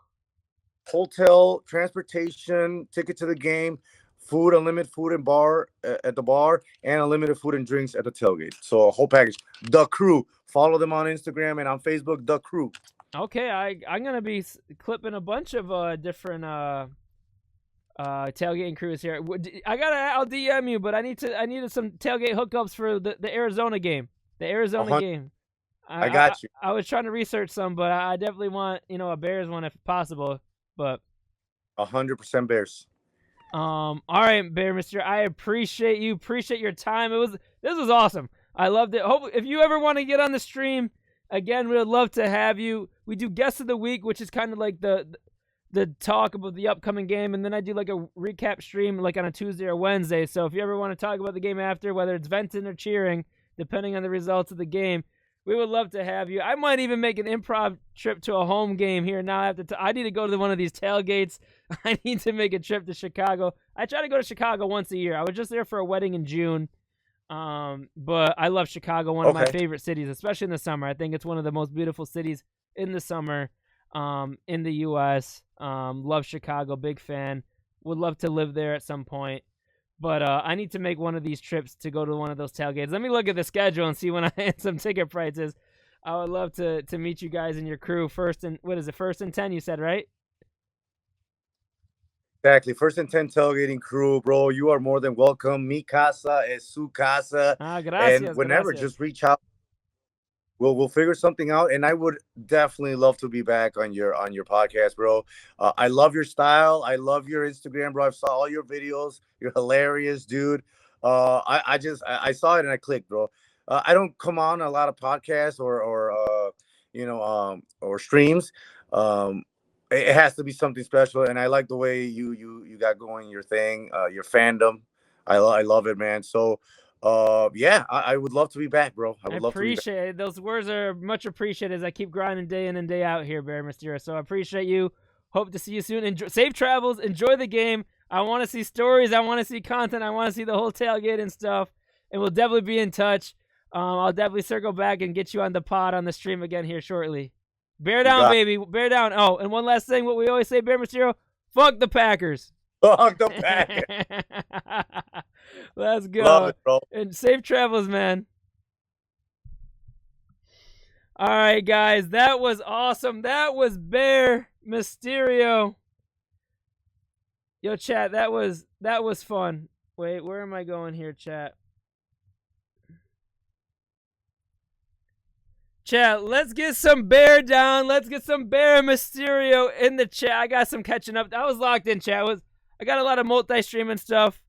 hotel, transportation, ticket to the game, food, unlimited food and bar at the bar, and unlimited food and drinks at the tailgate. So a whole package. The Crew. Follow them on Instagram and on Facebook. The Crew. Okay, I'm gonna be clipping a bunch of different tailgating crews here. I'll DM you, but I needed some tailgate hookups for the Arizona game. The Arizona game. I got you. I was trying to research some, but I definitely want a Bears one if possible. But 100% Bears. all right, Bear Mister, I appreciate you. Appreciate your time. This was awesome. I loved it. Hope if you ever want to get on the stream again, we would love to have you. We do guest of the week, which is kind of like the talk about the upcoming game, and then I do like a recap stream like on a Tuesday or Wednesday. So if you ever want to talk about the game after, whether it's venting or cheering, depending on the results of the game, we would love to have you. I might even make an improv trip to a home game here now. I need to go to one of these tailgates. I need to make a trip to Chicago. I try to go to Chicago once a year. I was just there for a wedding in June. But I love Chicago, one of my favorite cities, especially in the summer. I think it's one of the most beautiful cities in the summer in the U.S. Love Chicago, big fan. Would love to live there at some point. But I need to make one of these trips to go to one of those tailgates. Let me look at the schedule and see when I had some ticket prices. I would love to meet you guys and your crew. First and 10, you said, right? Exactly. First and 10 tailgating crew, bro. You are more than welcome. Mi casa es su casa. Gracias, And whenever, gracias. just reach out. We'll figure something out, and I would definitely love to be back on your podcast, bro. I love your style. I love your Instagram, bro. I saw all your videos. You're hilarious, dude. I saw it and I clicked, bro. I don't come on a lot of podcasts or streams. It has to be something special, and I like the way you got going your thing, your fandom. I love it, man. So yeah, I would love to be back, bro. I I would love to be back. appreciate it. Those words are much appreciated as I keep grinding day in and day out here, Bear Mysterio. So I appreciate you. Hope to see you soon. Safe travels. Enjoy the game. I want to see stories. I want to see content. I want to see the whole tailgate and stuff. And we'll definitely be in touch. I'll definitely circle back and get you on the pod on the stream again here shortly. Bear down, baby. Bear down. Oh, and one last thing. What we always say, Bear Mysterio, fuck the Packers. Fuck the Packers. Let's go. Love it, bro. And safe travels, man. All right, guys, that was awesome. That was Bear Mysterio. Yo, chat, that was fun. Wait, where am I going here, chat? Chat, let's get some Bear down. Let's get some Bear Misterio in the chat. I got some catching up. I was locked in, chat. I got a lot of multi-streaming stuff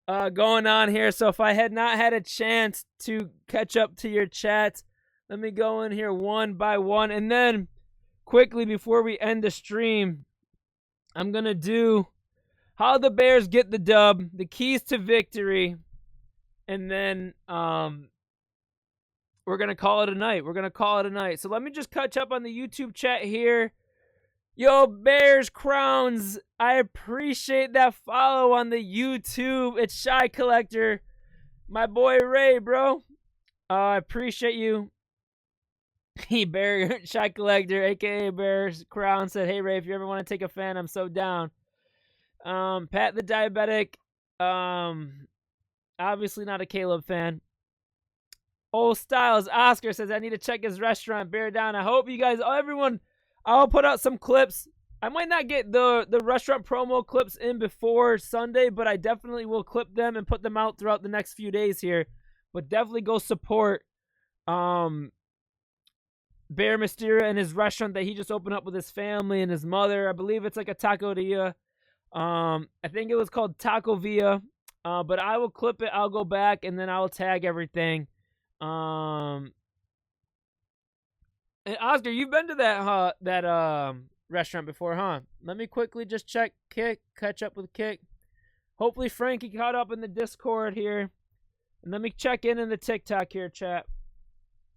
going on here. So if I had not had a chance to catch up to your chats, let me go in here one by one. And then quickly before we end the stream, I'm going to do how the Bears get the dub, the keys to victory, and then we're going to call it a night. So let me just catch up on the YouTube chat here. Yo, Bears Crowns, I appreciate that follow on the YouTube. It's Shy Collector. My boy Ray, bro. I appreciate you. He Bear Shy Collector, a.k.a. Bears Crown, said, hey, Ray, if you ever want to take a fan, I'm so down. Pat the Diabetic, obviously not a Caleb fan. Old Styles Oscar says, I need to check his restaurant, Bear Down. I hope you guys, everyone, I'll put out some clips. I might not get the restaurant promo clips in before Sunday, but I definitely will clip them and put them out throughout the next few days here. But definitely go support Bear Misterio and his restaurant that he just opened up with his family and his mother. I believe it's like a taqueria. I think it was called Taco Villa. But I will clip it. I'll go back and then I will tag everything. And Oscar, you've been to that restaurant before, huh? Let me quickly just check catch up with Kick. Hopefully Frankie caught up in the Discord here. And let me check in the TikTok here, chat.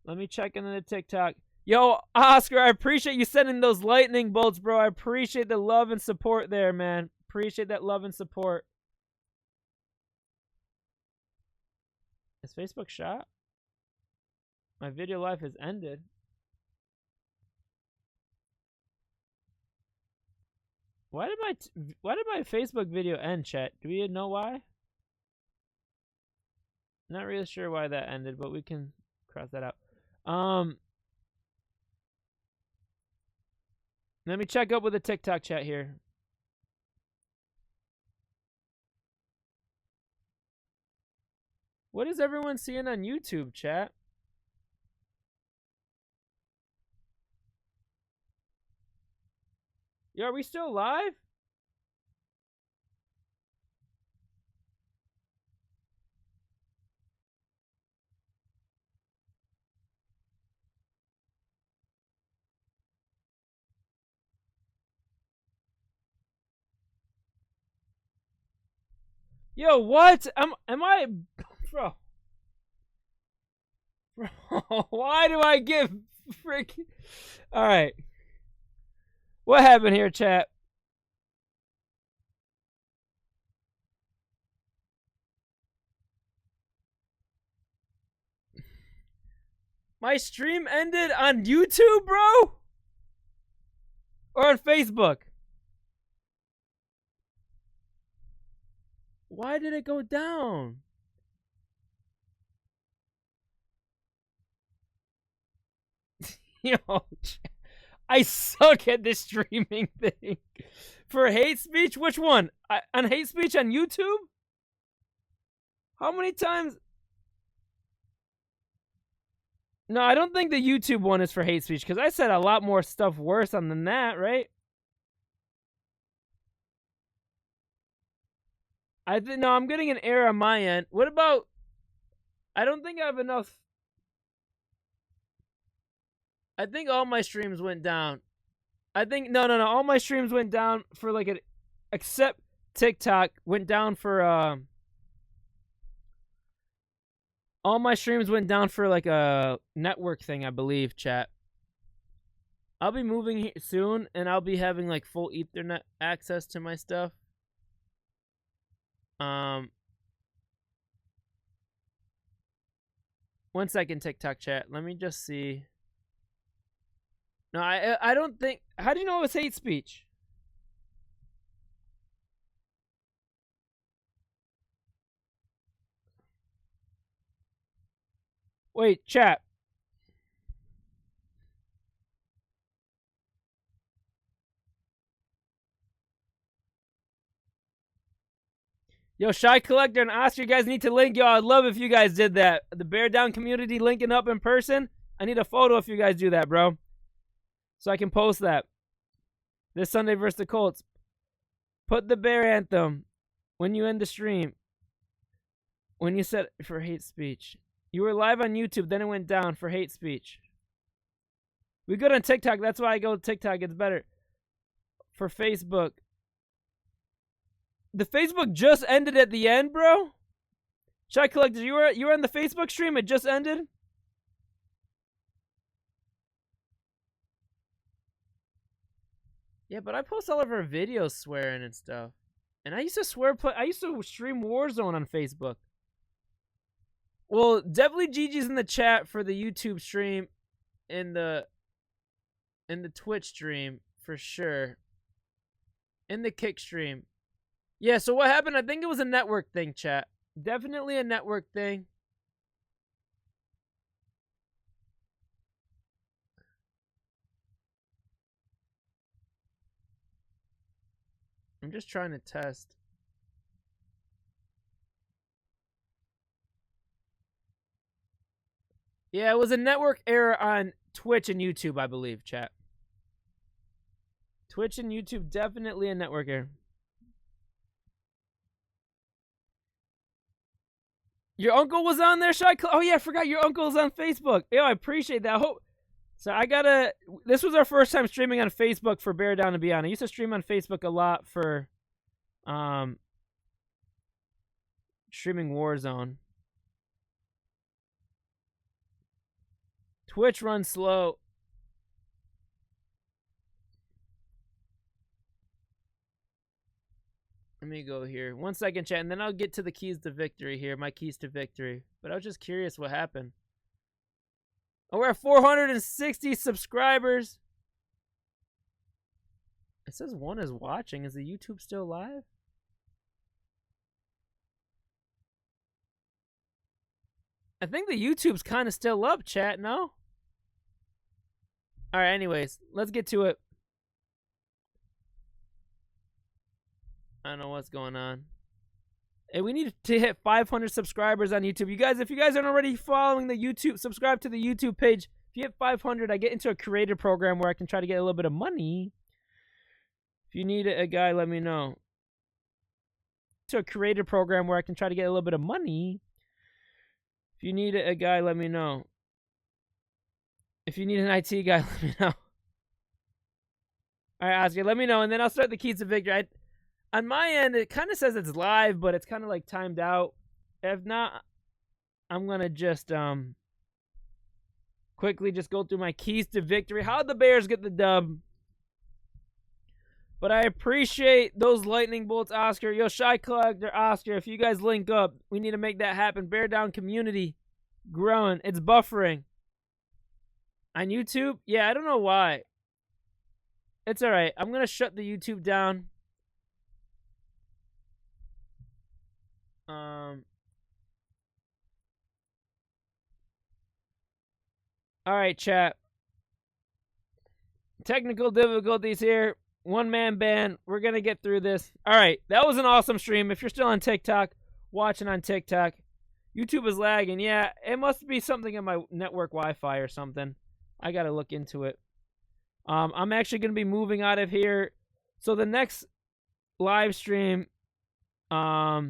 Let me check in the TikTok. Yo, Oscar, I appreciate you sending those lightning bolts, bro. I appreciate the love and support there, man. Appreciate that love and support. Is Facebook shot? My video life has ended. Why did my Facebook video end, chat? Do we know why? Not really sure why that ended, but we can cross that out. Let me check up with the TikTok chat here. What is everyone seeing on YouTube, chat? Yo, are we still live? Yo, what? Am I, bro? Bro, why do I get freaking? All right. What happened here, chat? My stream ended on YouTube, bro? Or on Facebook? Why did it go down? Yo, I suck at this streaming thing. For hate speech? Which one? On hate speech on YouTube? How many times? No, I don't think the YouTube one is for hate speech because I said a lot more stuff worse than that, right? No, I'm getting an error on my end. What about? I don't think I have enough. I think all my streams went down. I think no. All my streams went down for like except TikTok went down for all my streams went down for like a network thing, I believe, chat. I'll be moving here soon and I'll be having like full Ethernet access to my stuff. 1 second, TikTok chat. Let me just see. No, I don't think. How do you know it was hate speech? Wait, chat. Yo, Shy Collector and Oscar, you guys need to link. Yo, I'd love if you guys did that. The Bear Down community linking up in person. I need a photo if you guys do that, bro. So I can post that. This Sunday versus the Colts. Put the Bear anthem when you end the stream. When you said for hate speech. You were live on YouTube, then it went down for hate speech. We good on TikTok. That's why I go to TikTok. It's better. For Facebook. The Facebook just ended at the end, bro? Shy Collector, you were on the Facebook stream? It just ended? Yeah, but I post all of our videos swearing and stuff. And I used to I used to stream Warzone on Facebook. Well, definitely Gigi's in the chat for the YouTube stream and the Twitch stream for sure. In the Kick stream. Yeah, so what happened? I think it was a network thing, chat. Definitely a network thing. I'm just trying to test. Yeah, it was a network error on Twitch and YouTube, I believe, chat. Twitch and YouTube, definitely a network error. Your uncle was on there, Shy? Oh, yeah, I forgot your uncle's on Facebook. Yo, I appreciate that. So this was our first time streaming on Facebook for Bear Down and Beyond. I used to stream on Facebook a lot for streaming Warzone. Twitch runs slow. Let me go here. 1 second, chat, and then I'll get to the keys to victory here. My keys to victory. But I was just curious what happened. Oh, we're at 460 subscribers. It says one is watching. Is the YouTube still live? I think the YouTube's kind of still up, chat, no? Alright, anyways, let's get to it. I don't know what's going on. Hey, we need to hit 500 subscribers on YouTube. You guys, if you guys aren't already following the YouTube, subscribe to the YouTube page. If you hit 500, I get into a creator program where I can try to get a little bit of money. If you need a guy, let me know. To a creator program where I can try to get a little bit of money. If you need a guy, let me know. If you need an IT guy, let me know. All right, Oscar, let me know, and then I'll start the keys to victory. On my end, it kind of says it's live, but it's kind of like timed out. If not, I'm going to just quickly just go through my keys to victory. How'd the Bears get the dub? But I appreciate those lightning bolts, Oscar. Yo, Shy Collector, Oscar, if you guys link up, we need to make that happen. Bear Down community growing. It's buffering. On YouTube? Yeah, I don't know why. It's all right. I'm going to shut the YouTube down. All right, chat. Technical difficulties here. One-man band. We're going to get through this. All right, that was an awesome stream. If you're still on TikTok, watching on TikTok, YouTube is lagging. Yeah, it must be something in my network Wi-Fi or something. I got to look into it. I'm actually going to be moving out of here. So the next live stream, so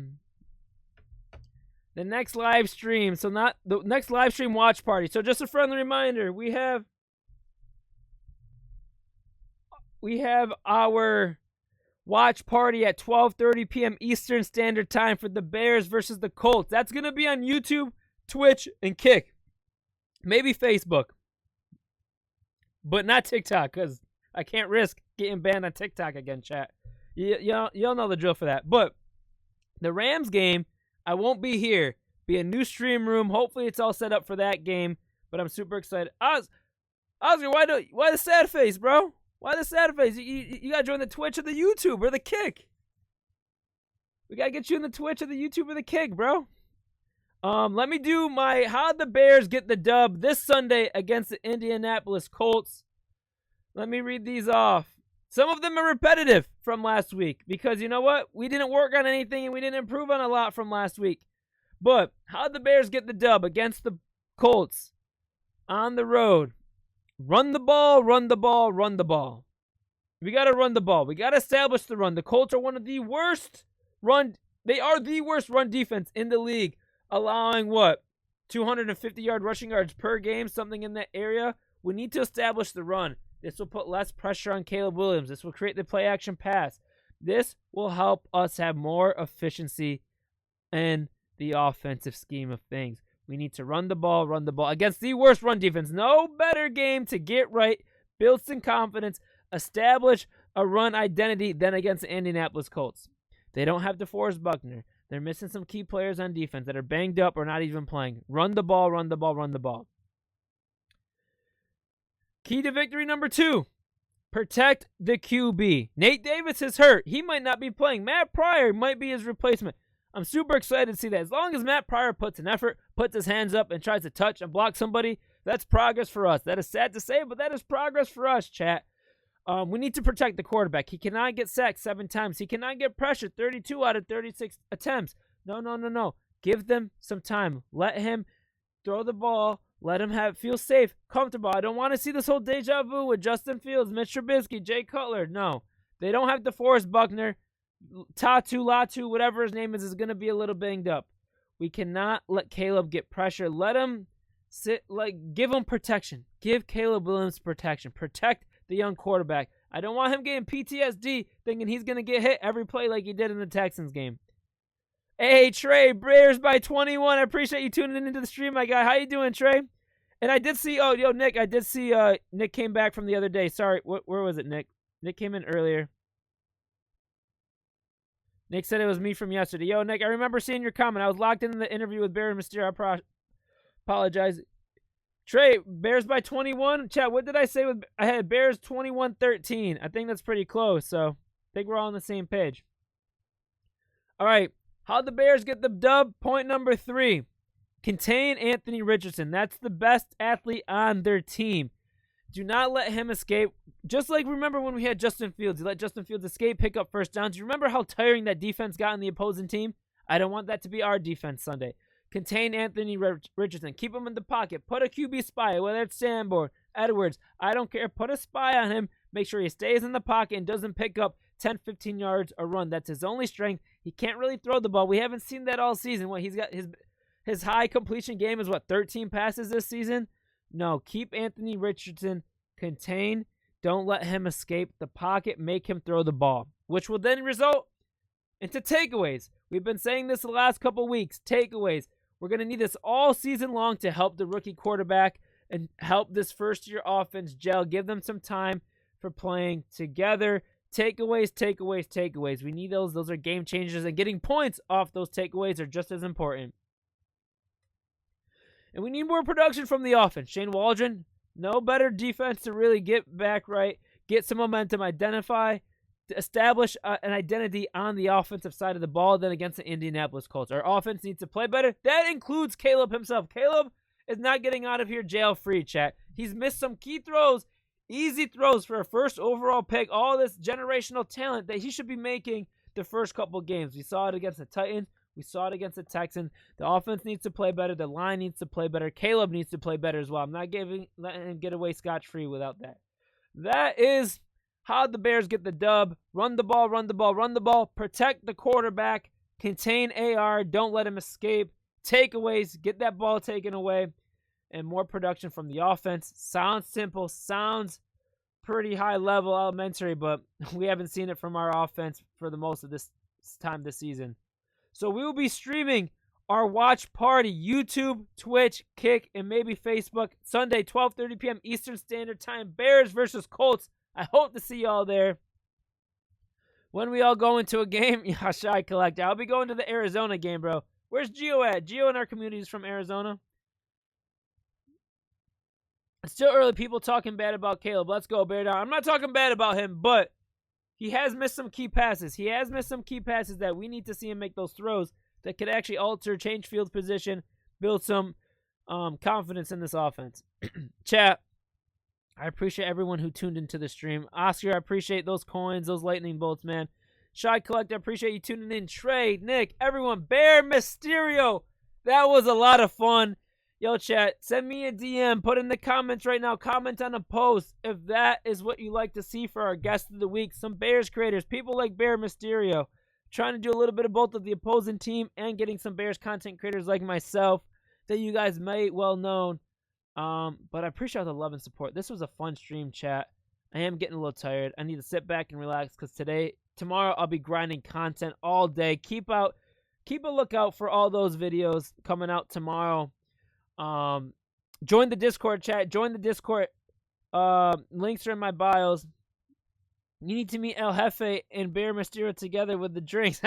not the next live stream watch party. So just a friendly reminder, we have our watch party at 12:30 p.m. Eastern Standard Time for the Bears versus the Colts. That's going to be on YouTube, Twitch, and Kick. Maybe Facebook. But not TikTok, because I can't risk getting banned on TikTok again, chat. Y'all know the drill for that. But the Rams game, I won't be here. Be a new stream room. Hopefully it's all set up for that game. But I'm super excited. Oscar, why the sad face, bro? Why the sad face? You gotta join the Twitch or the YouTube or the Kick. We gotta get you in the Twitch or the YouTube or the Kick, bro. Let me do my how'd the Bears get the dub this Sunday against the Indianapolis Colts. Let me read these off. Some of them are repetitive from last week because you know what? We didn't work on anything and we didn't improve on a lot from last week. But how'd the Bears get the dub against the Colts? on the road. Run the ball, run the ball, run the ball. We got to run the ball. We got to establish the run. The Colts are one of the worst run. They are the worst run defense in the league, allowing what? 250-yard rushing yards per game, something in that area. We need to establish the run. This will put less pressure on Caleb Williams. This will create the play action pass. This will help us have more efficiency in the offensive scheme of things. We need to run the ball against the worst run defense. No better game to get right, build some confidence, establish a run identity than against the Indianapolis Colts. They don't have DeForest Buckner. They're missing some key players on defense that are banged up or not even playing. Run the ball, run the ball, run the ball. Key to victory number 2. Protect the QB. Nate Davis is hurt. He might not be playing. Matt Pryor might be his replacement. I'm super excited to see that. As long as Matt Pryor puts an effort, puts his hands up, and tries to touch and block somebody, that's progress for us. That is sad to say, but that is progress for us, chat. We need to protect the quarterback. He cannot get sacked 7 times. He cannot get pressured 32 out of 36 attempts. No. Give them some time. Let him throw the ball. Let him feel safe, comfortable. I don't want to see this whole deja vu with Justin Fields, Mitch Trubisky, Jay Cutler. No. They don't have DeForest Buckner. Latu, whatever his name is going to be a little banged up. We cannot let Caleb get pressure. Let him give him protection. Give Caleb Williams protection. Protect the young quarterback. I don't want him getting PTSD thinking he's going to get hit every play like he did in the Texans game. Hey, Trey, Bears by 21. I appreciate you tuning into the stream, my guy. How you doing, Trey? And I did see, Nick, I did see Nick came back from the other day. Sorry, where was it, Nick? Nick came in earlier. Nick said it was me from yesterday. Yo, Nick, I remember seeing your comment. I was locked in the interview with Bear Misterio. I apologize. Trey, Bears by 21. Chat, what did I say? I had Bears 21-13. I think that's pretty close, so I think we're all on the same page. All right, how'd the Bears get the dub? Point number 3. Contain Anthony Richardson. That's the best athlete on their team. Do not let him escape. Just like remember when we had Justin Fields. You let Justin Fields escape, pick up first downs. You remember how tiring that defense got on the opposing team? I don't want that to be our defense Sunday. Contain Anthony Richardson. Keep him in the pocket. Put a QB spy, whether it's Sanborn, Edwards. I don't care. Put a spy on him. Make sure he stays in the pocket and doesn't pick up 10, 15 yards a run. That's his only strength. He can't really throw the ball. We haven't seen that all season. He's got his high completion game is 13 passes this season? No, keep Anthony Richardson contained. Don't let him escape the pocket. Make him throw the ball, which will then result into takeaways. We've been saying this the last couple weeks. Takeaways. We're going to need this all season long to help the rookie quarterback and help this first-year offense gel. Give them some time for playing together. Takeaways. We need those. Those are game changers, and getting points off those takeaways are just as important. And we need more production from the offense. Shane Waldron, no better defense to really get back right, get some momentum, identify, establish an identity on the offensive side of the ball than against the Indianapolis Colts. Our offense needs to play better. That includes Caleb himself. Caleb is not getting out of here jail-free, chat. He's missed some key throws, easy throws for a first overall pick, all this generational talent that he should be making the first couple games. We saw it against the Titans. We saw it against the Texans. The offense needs to play better. The line needs to play better. Caleb needs to play better as well. I'm not letting him get away scotch-free without that. That is how the Bears get the dub. Run the ball. Protect the quarterback. Contain AR. Don't let him escape. Takeaways. Get that ball taken away. And more production from the offense. Sounds simple. Sounds pretty high level, elementary, but we haven't seen it from our offense for the most of this time this season. So we will be streaming our watch party, YouTube, Twitch, Kick, and maybe Facebook, Sunday, 12:30 p.m. Eastern Standard Time, Bears versus Colts. I hope to see y'all there. When we all go into a game, yeah, Shy Collector. I'll be going to the Arizona game, bro. Where's Gio at? Gio in our community is from Arizona. It's still early. People talking bad about Caleb. Let's go, Bear Down. I'm not talking bad about him, but he has missed some key passes. He has missed some key passes that we need to see him make those throws that could actually alter, change field position, build some confidence in this offense. Chat, I appreciate everyone who tuned into the stream. Oscar, I appreciate those coins, those lightning bolts, man. Shy Collector, I appreciate you tuning in. Trey, Nick, everyone. Bear Misterio. That was a lot of fun. Yo, chat, send me a DM. Put in the comments right now. Comment on a post if that is what you like to see for our guest of the week. Some Bears creators, people like Bear Misterio, trying to do a little bit of both of the opposing team and getting some Bears content creators like myself that you guys may well know. But I appreciate all the love and support. This was a fun stream, chat. I am getting a little tired. I need to sit back and relax because tomorrow I'll be grinding content all day. Keep a lookout for all those videos coming out tomorrow. Join the Discord, chat. Join the Discord. Links are in my bios. You need to meet El Jefe and Bear Misterio together with the drinks.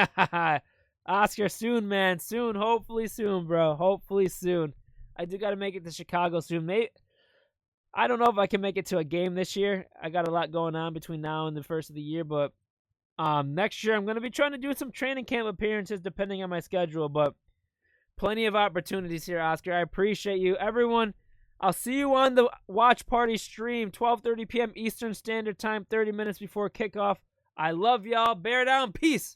Oscar, soon, man. Soon. Hopefully soon, bro. Hopefully soon. I do got to make it to Chicago soon. I don't know if I can make it to a game this year. I got a lot going on between now and the first of the year, but next year I'm going to be trying to do some training camp appearances depending on my schedule, but plenty of opportunities here, Oscar. I appreciate you. Everyone, I'll see you on the watch party stream, 12:30 p.m. Eastern Standard Time, 30 minutes before kickoff. I love y'all. Bear down. Peace.